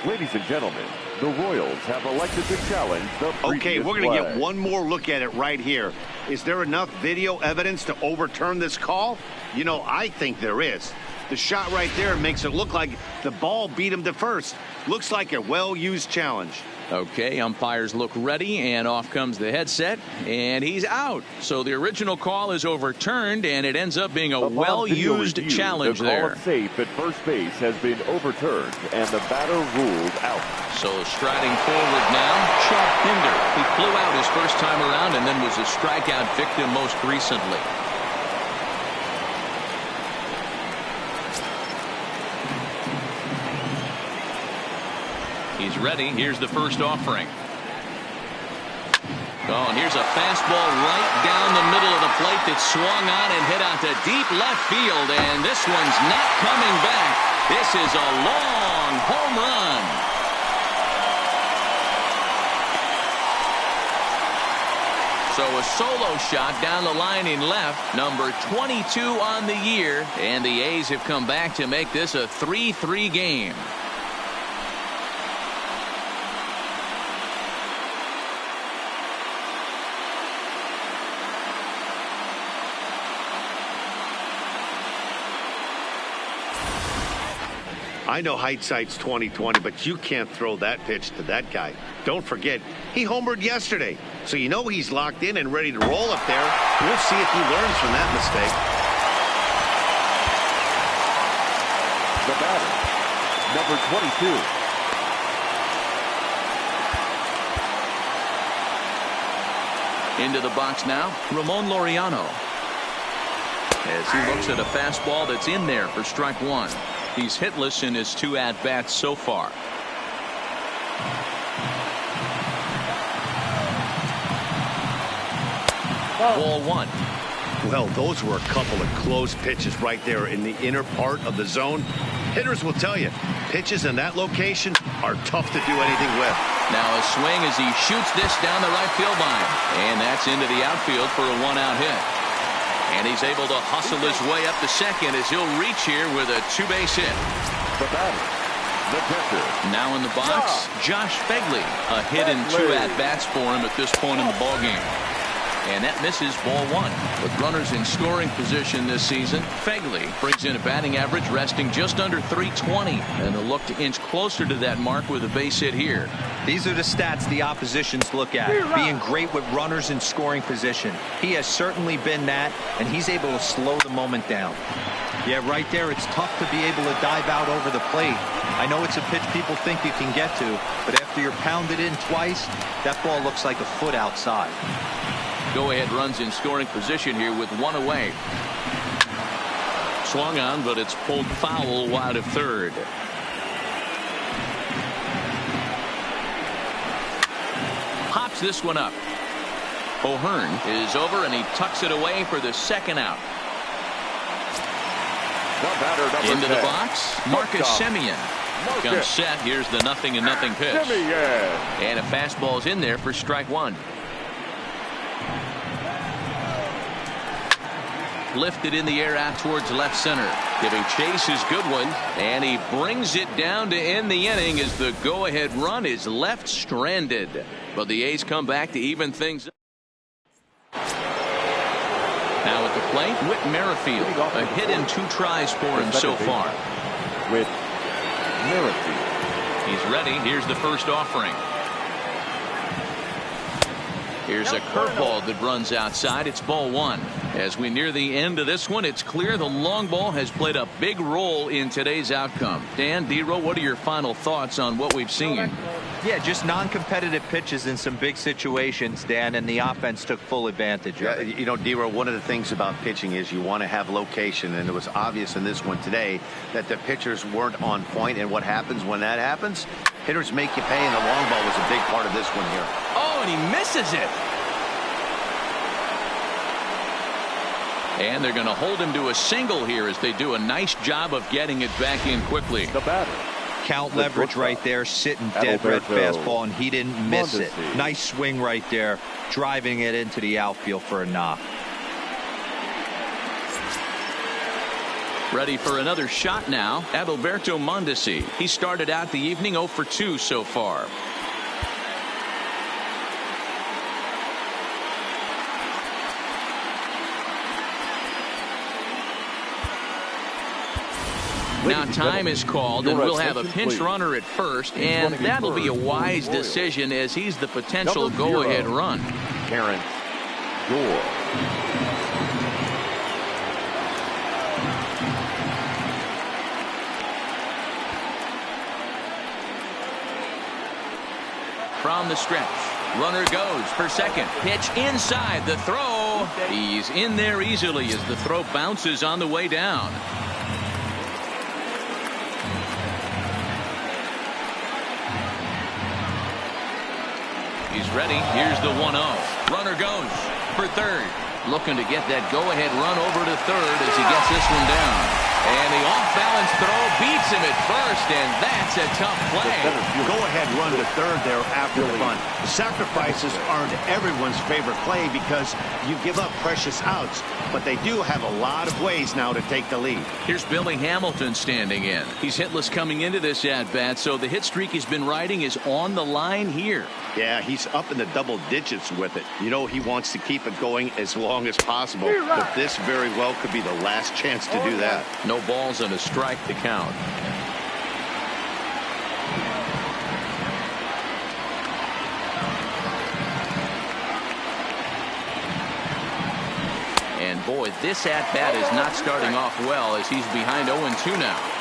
Ladies and gentlemen, the Royals have elected to challenge the previous Okay, we're going to play. get one more look at it right here. Is there enough video evidence to overturn this call? You know, I think there is. The shot right there makes it look like the ball beat him to first. Looks like a well-used challenge. Okay, umpires look ready, and off comes the headset, and he's out. So the original call is overturned, and it ends up being a well-used challenge there. The call of safe at first base has been overturned, and the batter ruled out. So striding forward now, Chuck Hinder. He flew out his first time around and then was a strikeout victim most recently. He's ready. Here's the first offering. Oh, and here's a fastball right down the middle of the plate that swung on and hit out to deep left field, and this one's not coming back. This is a long home run. So a solo shot down the line in left, number 22 on the year, and the A's have come back to make this a 3-3 game. I know hindsight's 20/20, but you can't throw that pitch to that guy. Don't forget, he homered yesterday, so you know he's locked in and ready to roll up there. We'll see if he learns from that mistake. The batter, number 22. Into the box now, Ramon Laureano. As he looks at a fastball that's in there for strike one. He's hitless in his 2 at-bats so far. Ball one. Well, those were a couple of close pitches right there in the inner part of the zone. Hitters will tell you, pitches in that location are tough to do anything with. Now a swing as he shoots this down the right field line. And that's into the outfield for a 1-out hit. And he's able to hustle his way up to second as he'll reach here with a 2-base hit. The batter, the pitcher. Now in the box, Josh Fegley. A hit in 2 at-bats for him at this point in the ballgame. And that misses ball one. With runners in scoring position this season, Fegley brings in a batting average resting just under .320. And they'll look to inch closer to that mark with a base hit here. These are the stats the oppositions look at. Being great with runners in scoring position. He has certainly been that, and he's able to slow the moment down. Yeah, right there, it's tough to be able to dive out over the plate. I know it's a pitch people think you can get to, but after you're pounded in twice, that ball looks like a foot outside. Go-ahead runs in scoring position here with 1 away. Swung on, but it's pulled foul wide of third. Pops this one up. O'Hearn is over, and he tucks it away for the 2nd out. Into the box, Marcus Semien. Comes set. Here's the 0-0 pitch. And a fastball's in there for strike one. Lifted in the air out towards left center. Giving chase his good one, and he brings it down to end the inning as the go-ahead run is left stranded. But the A's come back to even things up. Now at the plate, Whit Merrifield. A hit in 2 tries for him so far. Whit Merrifield. He's ready. Here's the first offering. Here's a curveball that runs outside. It's ball one. As we near the end of this one, it's clear the long ball has played a big role in today's outcome. Dan, D-Row, what are your final thoughts on what we've seen? Yeah, just non-competitive pitches in some big situations, Dan, and the offense took full advantage of it. You know, D-Row, one of the things about pitching is you want to have location, and it was obvious in this one today that the pitchers weren't on point, and what happens when that happens? Hitters make you pay, and the long ball was a big part of this one here. Oh, and he misses it. And they're going to hold him to a single here as they do a nice job of getting it back in quickly. The batter. Count leverage right there, sitting dead red fastball, and he didn't miss it. Nice swing right there, driving it into the outfield for a knock. Ready for another shot now, Adalberto Mondesi. He started out the evening 0 for 2 so far. Now time is called, and we'll have a pinch runner at first, and that'll be a wise decision as he's the potential go-ahead run. Terrence Gore. From the stretch, runner goes for second. Pitch inside, the throw. He's in there easily as the throw bounces on the way down. He's ready. Here's the 1-0. Runner goes for third. Looking to get that go-ahead run over to third as he gets this one down. And the off-balance throw beats him at first, and that's a tough play. Go-ahead run to third there after the bunt. The sacrifices aren't everyone's favorite play because you give up precious outs, but they do have a lot of ways now to take the lead. Here's Billy Hamilton standing in. He's hitless coming into this at-bat, so the hit streak he's been riding is on the line here. Yeah, he's up in the double digits with it. You know he wants to keep it going as long as possible, but this very well could be the last chance to do that. No balls and a strike to count. And boy, this at-bat is not starting off well as he's behind 0-2 now.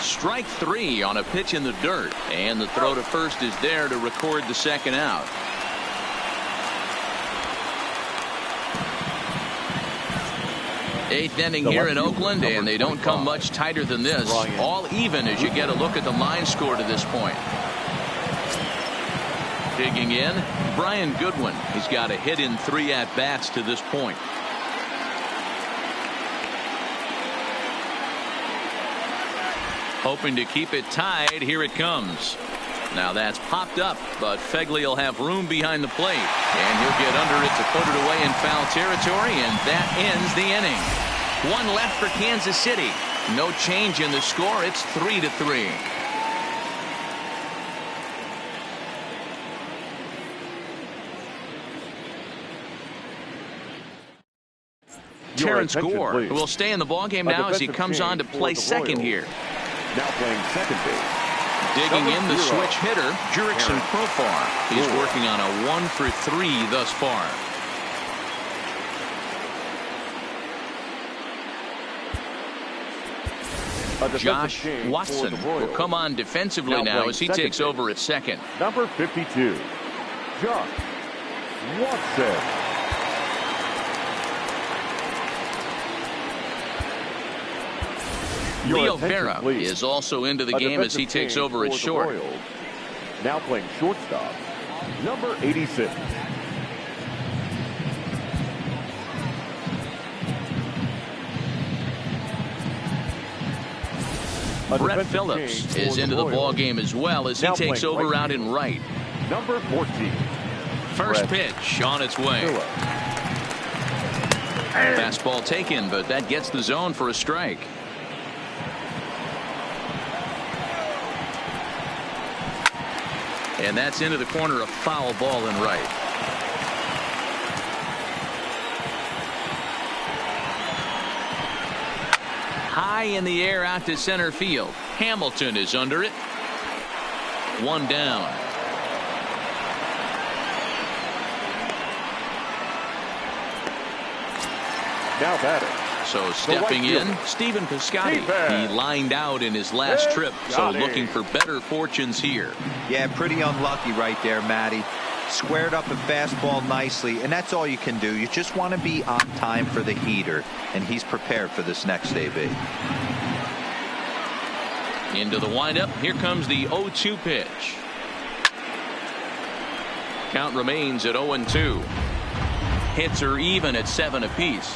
Strike three on a pitch in the dirt, and the throw to first is there to record the second out. Eighth inning here in Oakland, and they don't come much tighter than this. All even as you get a look at the line score to this point. Digging in, Brian Goodwin. He's got a hit in 3 at-bats to this point. Hoping to keep it tied. Here it comes. Now that's popped up, but Fegley will have room behind the plate, and he'll get under it to put it away in foul territory, and that ends the inning. One left for Kansas City. No change in the score. It's 3-3. Terrence Gore will stay in the ballgame now as he comes on to play second here. Now playing second base. Digging in the switch hitter, Jurickson Profar. He's working on a 1-for-3 thus far. Josh Watson will come on defensively now as he takes over at second. Number 52, Josh Watson. Leo Vera is also into the game as he takes over at short. Now playing shortstop, number 86. Brett Phillips is into the ball game as well as he takes over out in right. Number 14. First pitch on its way. Fastball taken, but that gets the zone for a strike. And that's into the corner, a foul ball in right. High in the air out to center field. Hamilton is under it. One down. Now batting. So stepping in, Stephen Piscotty. He lined out in his last trip, so looking for better fortunes here. Yeah, pretty unlucky right there, Matty. Squared up a fastball nicely, and that's all you can do. You just want to be on time for the heater, and he's prepared for this next AB. Into the windup. Here comes the 0-2 pitch. Count remains at 0-2. Hits are even at 7 apiece.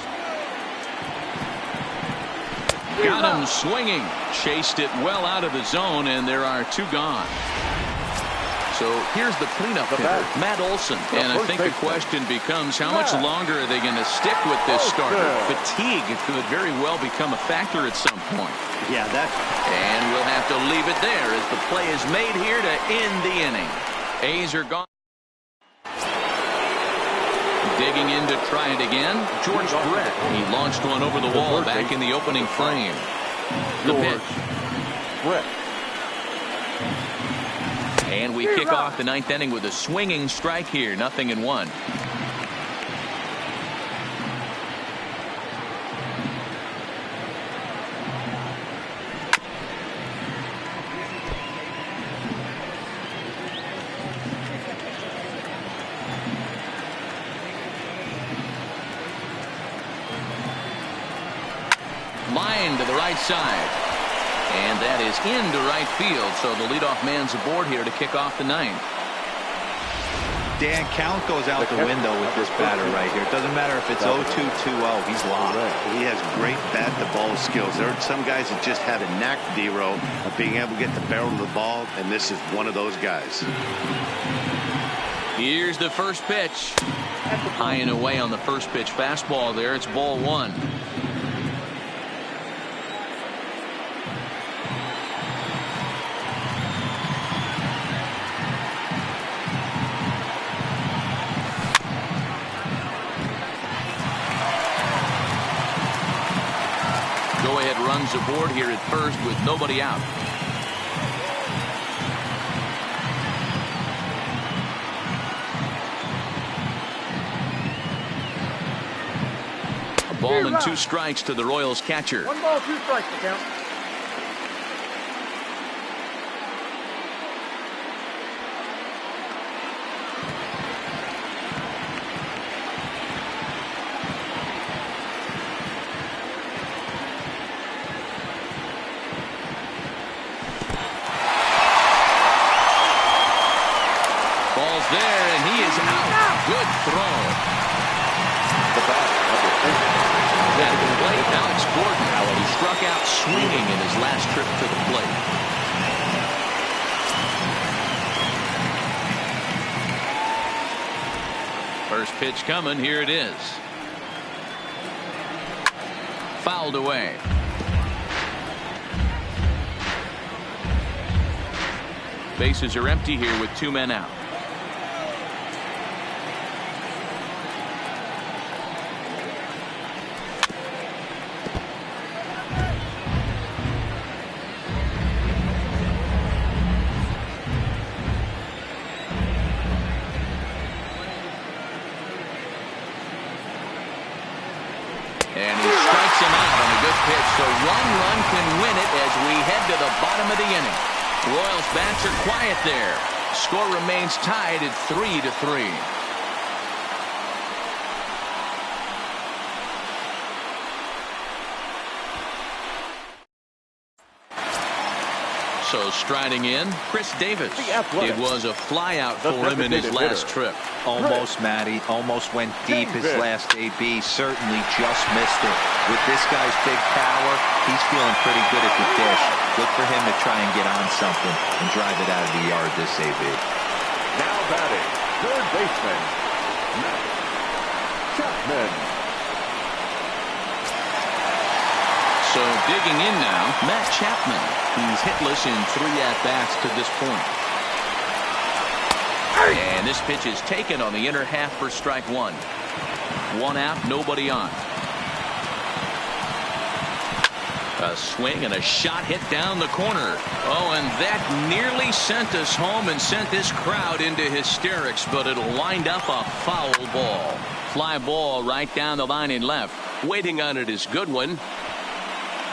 Got him swinging. Chased it well out of the zone, and there are 2 gone. So here's the cleanup hitter, Matt Olson. And I think the question becomes, how much longer are they going to stick with this starter? Fatigue could very well become a factor at some point. Yeah, and we'll have to leave it there as the play is made here to end the inning. A's are gone. Digging in to try it again, George Brett. He launched one over the wall back in the opening frame. The pitch. Brett. And we kick off the ninth inning with a swinging strike here. 0-1. Line to the right side. And that is into right field. So the leadoff man's aboard here to kick off the ninth. Dan, count goes out the window with this batter right here. It doesn't matter if it's 0-2, 2-0. He's locked. He has great bat-to-ball skills. There are some guys that just have a knack, D-Row, of being able to get the barrel of the ball, and this is one of those guys. Here's the first pitch. High and away on the first pitch fastball there. It's ball one. Runs aboard here at first with nobody out. A ball and 2 strikes to the Royals catcher. 1 ball, 2 strikes to count. There, and he is out. Good throw. At the plate, Alex Gordon, he struck out swinging in his last trip to the plate. First pitch coming. Here it is. Fouled away. Bases are empty here with 2 men out. And he strikes him out on a good pitch. So 1 run can win it as we head to the bottom of the inning. Royals bats are quiet there. Score remains tied at 3-3. So striding in, Chris Davis. It was a flyout for him in his last trip. Almost, Matty. Almost went deep his last AB. Certainly just missed it. With this guy's big power, he's feeling pretty good at the dish. Look for him to try and get on something and drive it out of the yard this AB. Now batting, third baseman, Matt Chapman. So digging in now, Matt Chapman. He's hitless in 3 at-bats to this point. And this pitch is taken on the inner half for strike 1. 1 out, nobody on. A swing and a shot hit down the corner. Oh, and that nearly sent us home and sent this crowd into hysterics, but it'll wind up a foul ball. Fly ball right down the line in left. Waiting on it is Goodwin.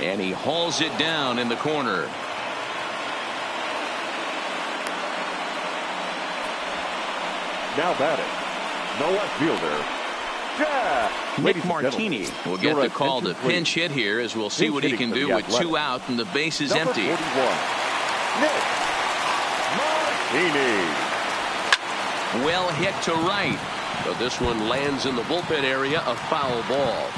And he hauls it down in the corner. Now batting, the left fielder, Jack. Nick Martini will get the call to pinch hit here, as we'll see what he can do with 2 out and the base is empty. Nick Martini. Well hit to right. But this one lands in the bullpen area, a foul ball.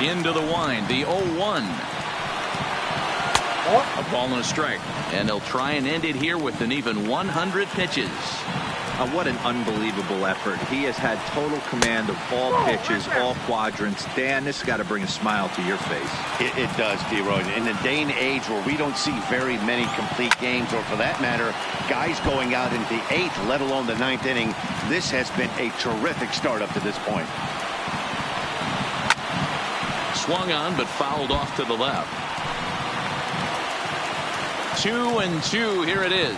Into the wind, the 0-1. A ball and a strike. And they'll try and end it here with an even 100 pitches. What an unbelievable effort. He has had total command of all pitches, all quadrants. Dan, this has got to bring a smile to your face. It does, D-Roy. In a day and age where we don't see very many complete games, or for that matter, guys going out in the 8th, let alone the 9th inning, this has been a terrific start up to this point. Swung on, but fouled off to the left. 2-2. Here it is.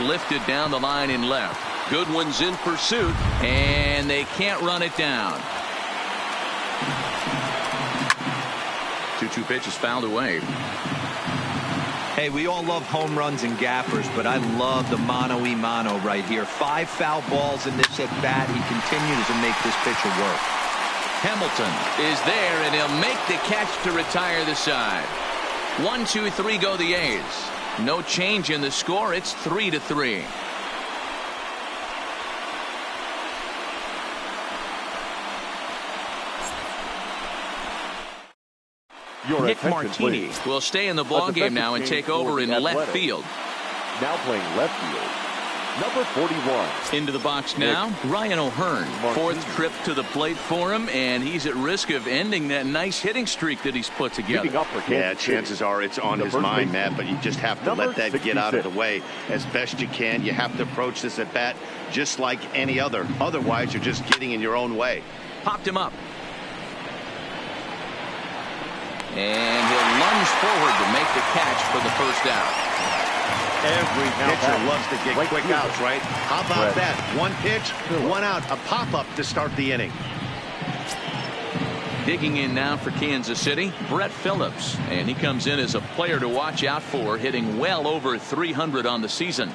Lifted down the line in left. Goodwin's in pursuit, and they can't run it down. 2-2 pitch is fouled away. Hey, we all love home runs and gappers, but I love the mano-y-mano right here. 5 foul balls in this at bat. He continues to make this pitcher work. Hamilton is there, and he'll make the catch to retire the side. 1-2-3 go the A's. No change in the score. It's 3-3. Nick Martini will stay in the ball game now and take over in left field. Now playing left field, number 41. Into the box now, Ryan O'Hearn. 4th trip to the plate for him, and he's at risk of ending that nice hitting streak that he's put together. Yeah, chances are it's on his mind, Matt, but you just have to let that get out of the way as best you can. You have to approach this at bat just like any other. Otherwise, you're just getting in your own way. Popped him up. And he'll lunge forward to make the catch for the first out. Every pitcher loves to get quick outs, right? How about that? One pitch, one out, a pop-up to start the inning. Digging in now for Kansas City, Brett Phillips. And he comes in as a player to watch out for, hitting well over 300 on the season.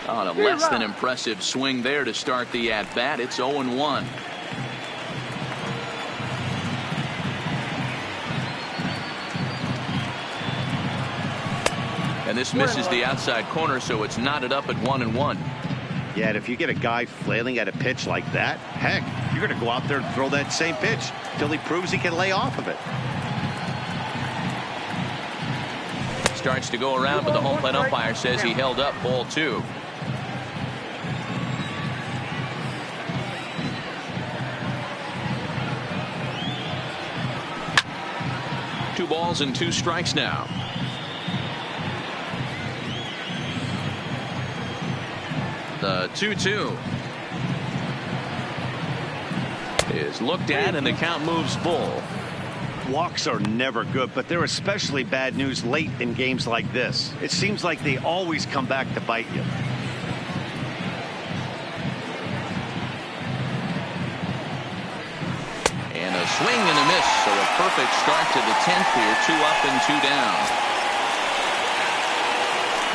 On a less than impressive swing there to start the at-bat. It's 0-1. And this misses the outside corner, so it's knotted up at 1-1. Yeah, and if you get a guy flailing at a pitch like that, heck, you're going to go out there and throw that same pitch till he proves he can lay off of it. Starts to go around, but the home plate umpire says he held up ball 2. Two balls and 2 strikes now. The 2-2 is looked at, and the count moves full. Walks are never good, but they're especially bad news late in games like this. It seems like they always come back to bite you. And a swing and a miss, so a perfect start to the 10th here. 2 up and 2 down.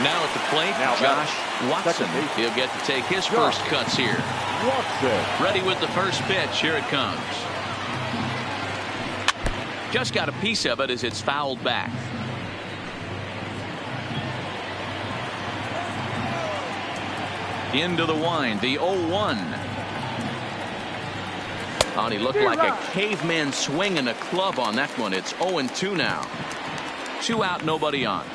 Now at the plate, Josh Watson. He'll get to take his first cuts here. Ready with the first pitch. Here it comes. Just got a piece of it as it's fouled back. Into the wind, the 0-1. Oh, he looked like a caveman swinging a club on that one. It's 0-2 now. 2 out, nobody on.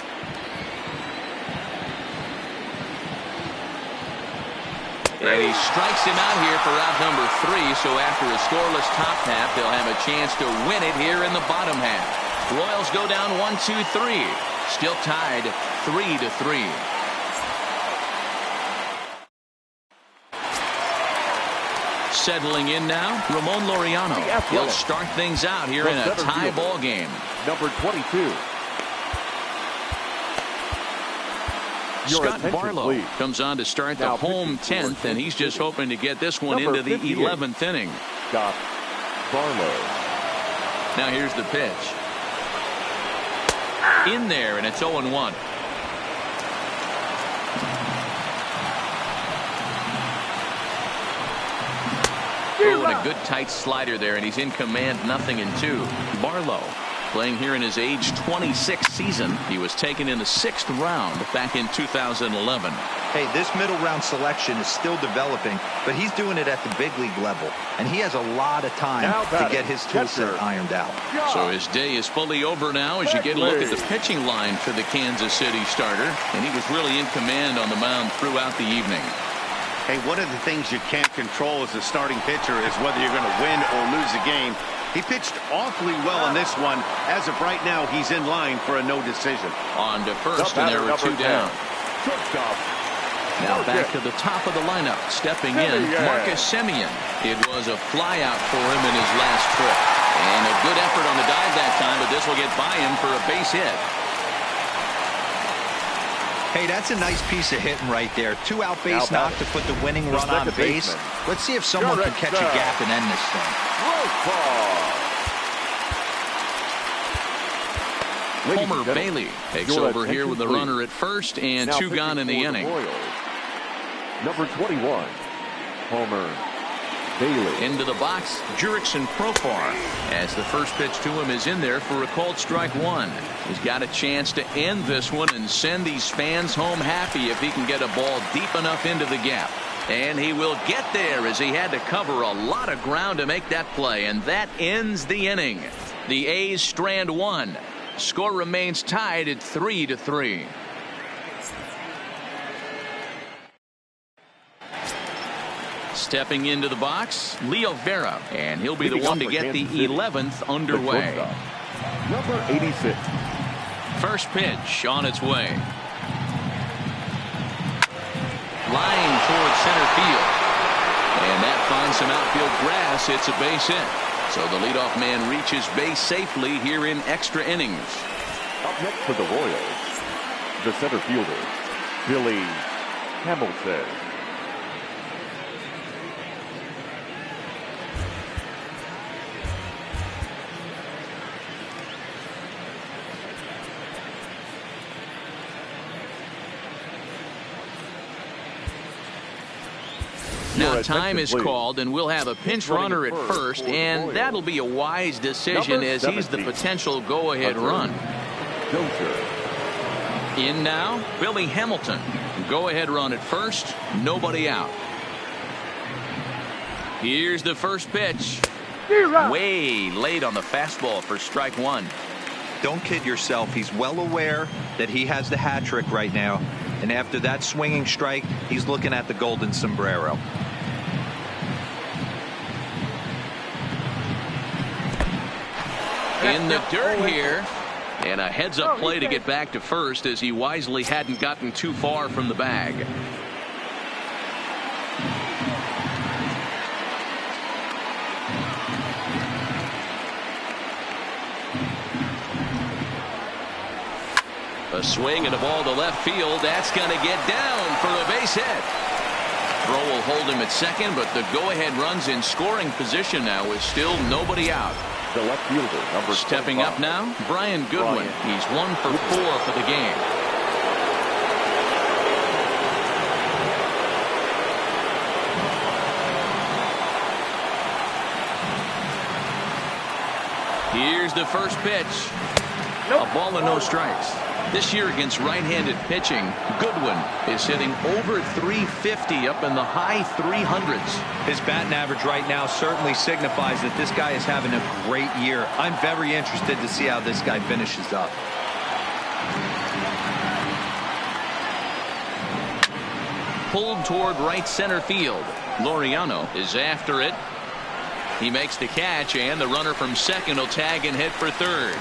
And he strikes him out here for out number 3. So after a scoreless top half, they'll have a chance to win it here in the bottom half. Royals go down 1-2-3. Still tied 3-3. Settling in now, Ramon Laureano. He'll start things out here in a tie ball game. Number 22. Scott Barlow comes on to start the home 10th, and he's just hoping to get this one into the 11th inning. Scott Barlow. Now here's the pitch. In there, and it's 0-1. Oh, and a good tight slider there, and he's in command, 0-2. Barlow playing here in his age 26 season. He was taken in the 6th round back in 2011. Hey, this middle round selection is still developing, but he's doing it at the big league level, and he has a lot of time to get his tool set ironed out. So his day is fully over now as you get a look at the pitching line for the Kansas City starter, and he was really in command on the mound throughout the evening. Hey, one of the things you can't control as a starting pitcher is whether you're going to win or lose a game. He pitched awfully well in this one. As of right now, he's in line for a no decision. On to first, and there were 2 down. Now back to the top of the lineup, stepping in, Marcus Semien. It was a flyout for him in his last trip. And a good effort on the dive that time, but this will get by him for a base hit. Hey, that's a nice piece of hitting right there. 2 out base knock to put the winning run on base. Let's see if someone can catch a gap and end this thing. Homer Bailey takes over here with the runner at first and 2 gone in the inning. Number 21, Homer Bailey. Into the box, Jurickson Profar, as the first pitch to him is in there for a called strike 1. He's got a chance to end this one and send these fans home happy if he can get a ball deep enough into the gap. And he will get there as he had to cover a lot of ground to make that play, and that ends the inning. The A's strand 1. Score remains tied at 3-3. Stepping into the box, Leo Vera, and he'll be the one to get the 11th underway. Number 86. First pitch on its way. Line towards center field. And that finds some outfield grass. It's a base hit. So the leadoff man reaches base safely here in extra innings. Up next for the Royals, the center fielder, Billy Hamilton. Now time is called, and we'll have a pinch runner at first, and that'll be a wise decision as he's the potential go-ahead run. In now, Billy Hamilton. Go-ahead run at first, nobody out. Here's the first pitch. Way late on the fastball for strike 1. Don't kid yourself. He's well aware that he has the hat trick right now. And after that swinging strike, he's looking at the golden sombrero. In the dirt here. And a heads-up play to get back to first as he wisely hadn't gotten too far from the bag. A swing and a ball to left field. That's going to get down for a base hit. Throw will hold him at second, but the go-ahead run's in scoring position now with still nobody out. The left fielder, number Stepping 25. up now, Brian Goodwin. He's 1 for 4 for the game. Here's the first pitch. A ball and no strikes. This year against right-handed pitching, Goodwin is hitting over 350 up in the high 300s. His batting average right now certainly signifies that this guy is having a great year. I'm very interested to see how this guy finishes up. Pulled toward right center field. Laureano is after it. He makes the catch, and the runner from second will tag and hit for third.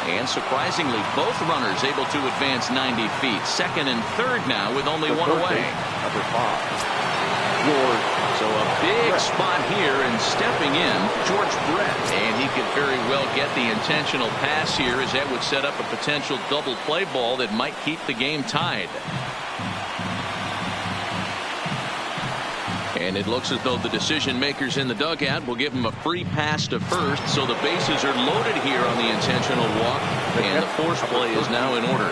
And surprisingly, both runners able to advance 90 feet. Second and third now with only one away. Number 5. So a big spot here, and stepping in, George Brett. And he could very well get the intentional pass here, as that would set up a potential double play ball that might keep the game tied. And it looks as though the decision makers in the dugout will give him a free pass to first, so the bases are loaded here on the intentional walk, and the force play is now in order.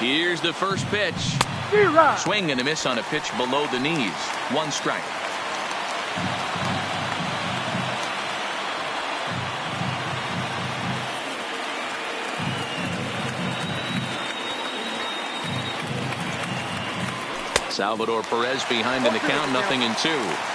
Here's the the first pitch. Swing and a miss on a pitch below the knees. 1 strike. Salvador Perez behind in the count, 0-2.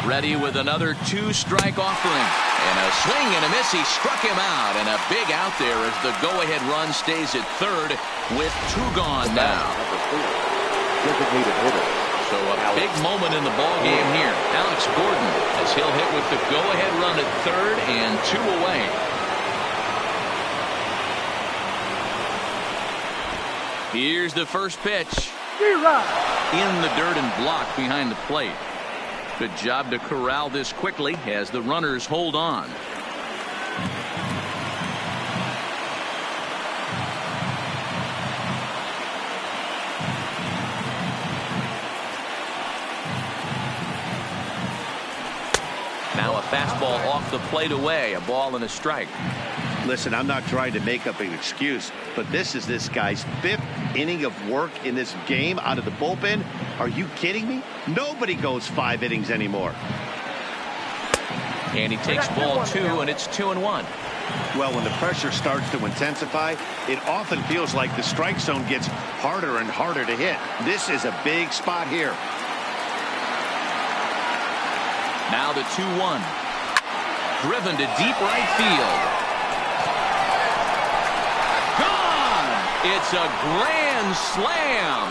Ready with another 2-strike offering. And a swing and a miss. He struck him out. And a big out there as the go-ahead run stays at third with 2 gone now. Designated hitter. So a big moment in the ball game here. Alex Gordon, as he'll hit with the go-ahead run at third and 2 away. Here's the first pitch. In the dirt and blocked behind the plate. Good job to corral this quickly as the runners hold on. Now a fastball off the plate away. A ball and a strike. Listen, I'm not trying to make up an excuse, but this is this guy's 5th inning of work in this game out of the bullpen. Are you kidding me? Nobody goes 5 innings anymore. And he takes ball 2, and it's 2-1. Well, when the pressure starts to intensify, it often feels like the strike zone gets harder and harder to hit. This is a big spot here. Now the 2-1. Driven to deep right field. It's a grand slam.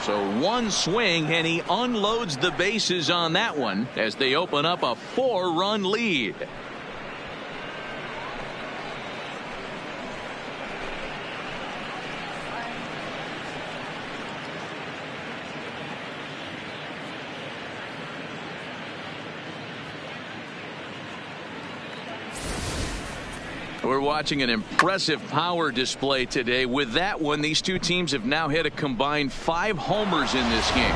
So 1 swing and he unloads the bases on that one as they open up a 4-run lead. We're watching an impressive power display today. With that one, these two teams have now hit a combined 5 homers in this game.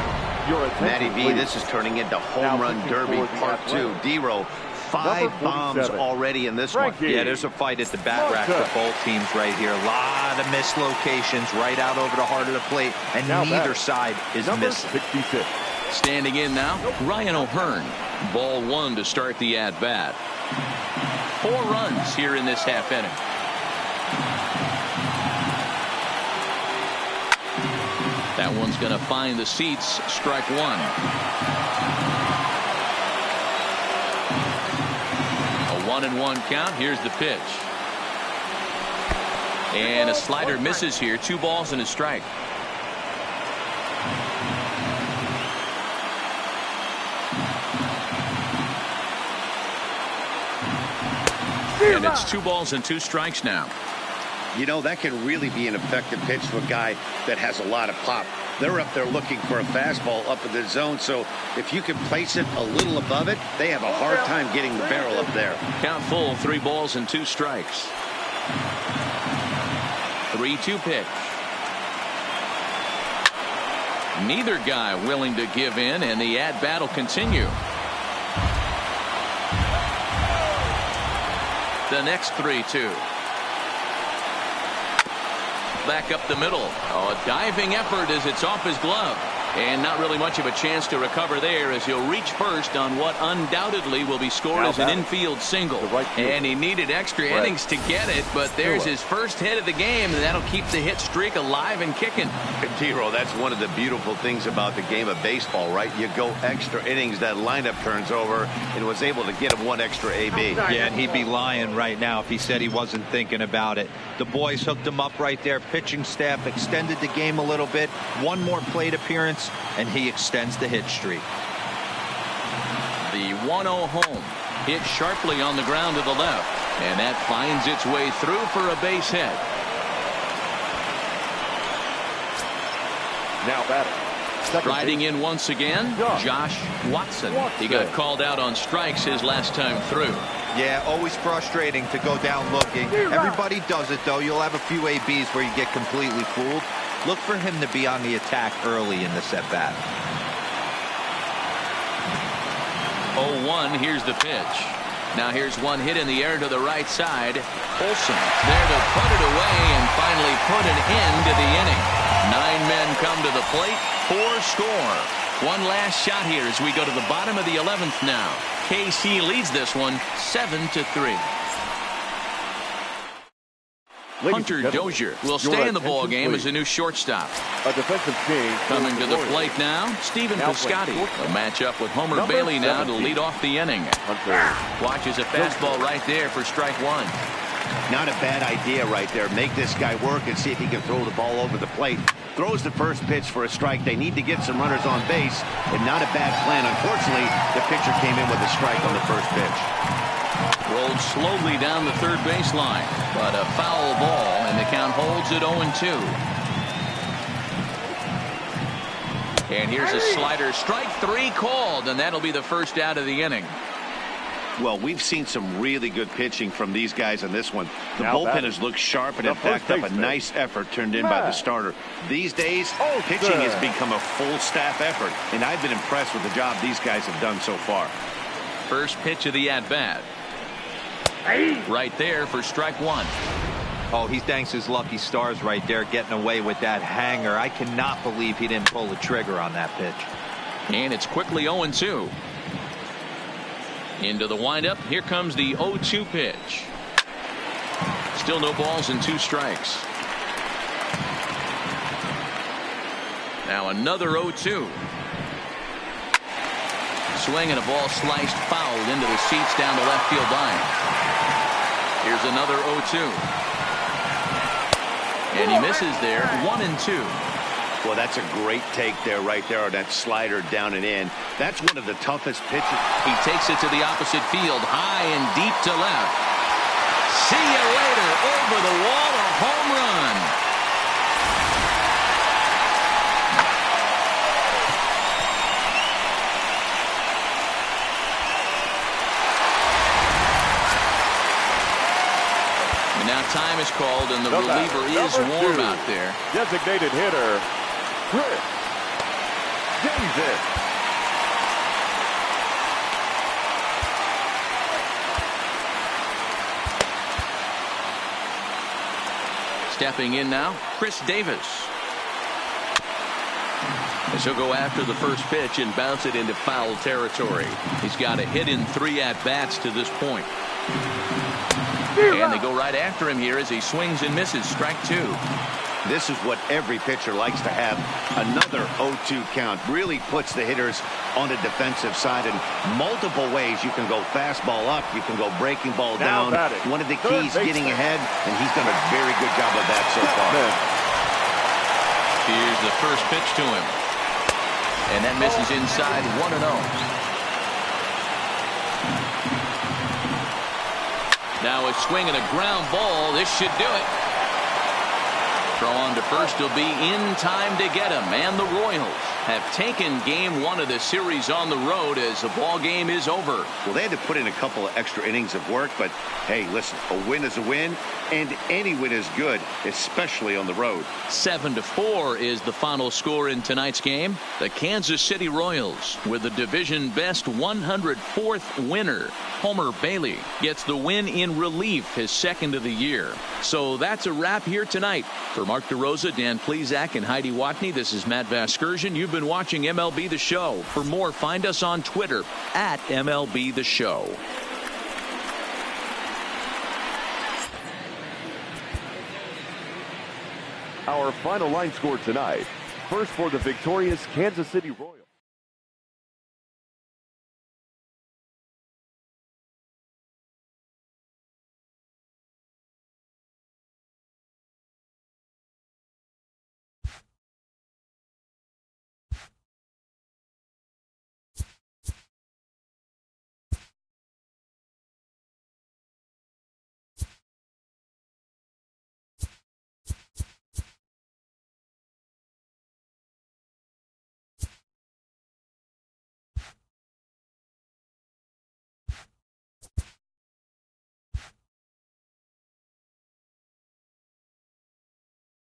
Matty V, this is turning into home run derby part 2. D-Row, 5 bombs already in this one. Yeah, there's a fight at the bat rack for both teams right here. A lot of mislocations right out over the heart of the plate, and neither side is missing. 66. Standing in now, Ryan O'Hearn. Ball 1 to start the at-bat. 4 runs here in this half inning. That one's going to find the seats. Strike 1. A 1-1 count. Here's the pitch. And a slider misses here. 2 balls and a strike. And it's 2 balls and 2 strikes now. You know, that can really be an effective pitch to a guy that has a lot of pop. They're up there looking for a fastball up in the zone, so if you can place it a little above it, they have a hard time getting the barrel up there. Count full, 3 balls and 2 strikes. 3-2 pitch. Neither guy willing to give in, and the at-bat will continue. The next 3-2. Back up the middle. Oh, a diving effort as it's off his glove. And not really much of a chance to recover there as he'll reach first on what undoubtedly will be scored as an infield single. And he needed extra innings to get it, but there's his first hit of the game, and that'll keep the hit streak alive and kicking. T-Row, that's one of the beautiful things about the game of baseball, right? You go extra innings, that lineup turns over, and was able to get him 1 extra AB. Yeah, and he'd be lying right now if he said he wasn't thinking about it. The boys hooked him up right there. Pitching staff extended the game a little bit. 1 more plate appearance, and he extends the hit streak. The 1-0 home. Hit sharply on the ground to the left. And that finds its way through for a base hit. Now batting. Striding in once again, Josh Watson. He got called out on strikes his last time through. Yeah, always frustrating to go down looking. Everybody does it, though. You'll have a few ABs where you get completely fooled. Look for him to be on the attack early in this at-bat. 0-1, here's the pitch. Now here's one hit in the air to the right side. Olsen there to put it away and finally put an end to the inning. 9 men come to the plate, 4 score. One last shot here as we go to the bottom of the 11th now. KC leads this one 7-3. Hunter Dozier will stay in the ball game as a new shortstop. A defensive change. Coming to the plate now, Stephen Piscotty. A matchup with Homer Bailey now to lead off the inning. Watches a fastball right there for strike 1. Not a bad idea right there. Make this guy work and see if he can throw the ball over the plate. Throws the first pitch for a strike. They need to get some runners on base, and not a bad plan. Unfortunately, the pitcher came in with a strike on the first pitch. Rolled slowly down the third baseline, but a foul ball, and the count holds at 0-2. And here's a slider, strike 3 called, and that'll be the first out of the inning. Well, we've seen some really good pitching from these guys in this one. The bullpen has looked sharp and, in fact, up a nice effort turned in by the starter. These days, pitching has become a full staff effort, and I've been impressed with the job these guys have done so far. First pitch of the at-bat. Right there for strike 1. Oh, he thanks his lucky stars right there, getting away with that hanger. I cannot believe he didn't pull the trigger on that pitch. And it's quickly 0-2. Into the windup. Here comes the 0-2 pitch. Still no balls and 2 strikes. Now another 0-2. Swing and a ball sliced foul into the seats down the left field line. Here's another 0-2. And he misses there. 1-2. Well, that's a great take there, right there, on that slider down and in. That's one of the toughest pitches. He takes it to the opposite field, high and deep to left. See you later. Over the wall, a home run. And now time is called, and the reliever is warm out there. Designated hitter, Chris Davis. Stepping in now, Chris Davis. As he'll go after the first pitch and bounce it into foul territory. He's got a hit in 3 at-bats to this point. And they go right after him here as he swings and misses. Strike 2. This is what every pitcher likes to have. Another 0-2 count really puts the hitters on the defensive side in multiple ways. You can go fastball up. You can go breaking ball down. One of the keys, getting ahead, and he's done a very good job of that so far. Here's the first pitch to him. And that misses inside. 1-0. Now a swing and a ground ball. This should do it. Throw on to first will be in time to get him. And the Royals have taken game 1 of the series on the road as the ball game is over. Well, they had to put in a couple of extra innings of work, but hey, listen, a win is a win, and any win is good, especially on the road. 7-4 is the final score in tonight's game. The Kansas City Royals, with the division best 104th winner, Homer Bailey, gets the win in relief, his second of the year. So that's a wrap here tonight. For Mark DeRosa, Dan Plesac, and Heidi Watney, this is Matt Vasgersian. You've been watching MLB The Show. For more, find us on Twitter at MLB The Show. Our final line score tonight. First for the victorious Kansas City Royals.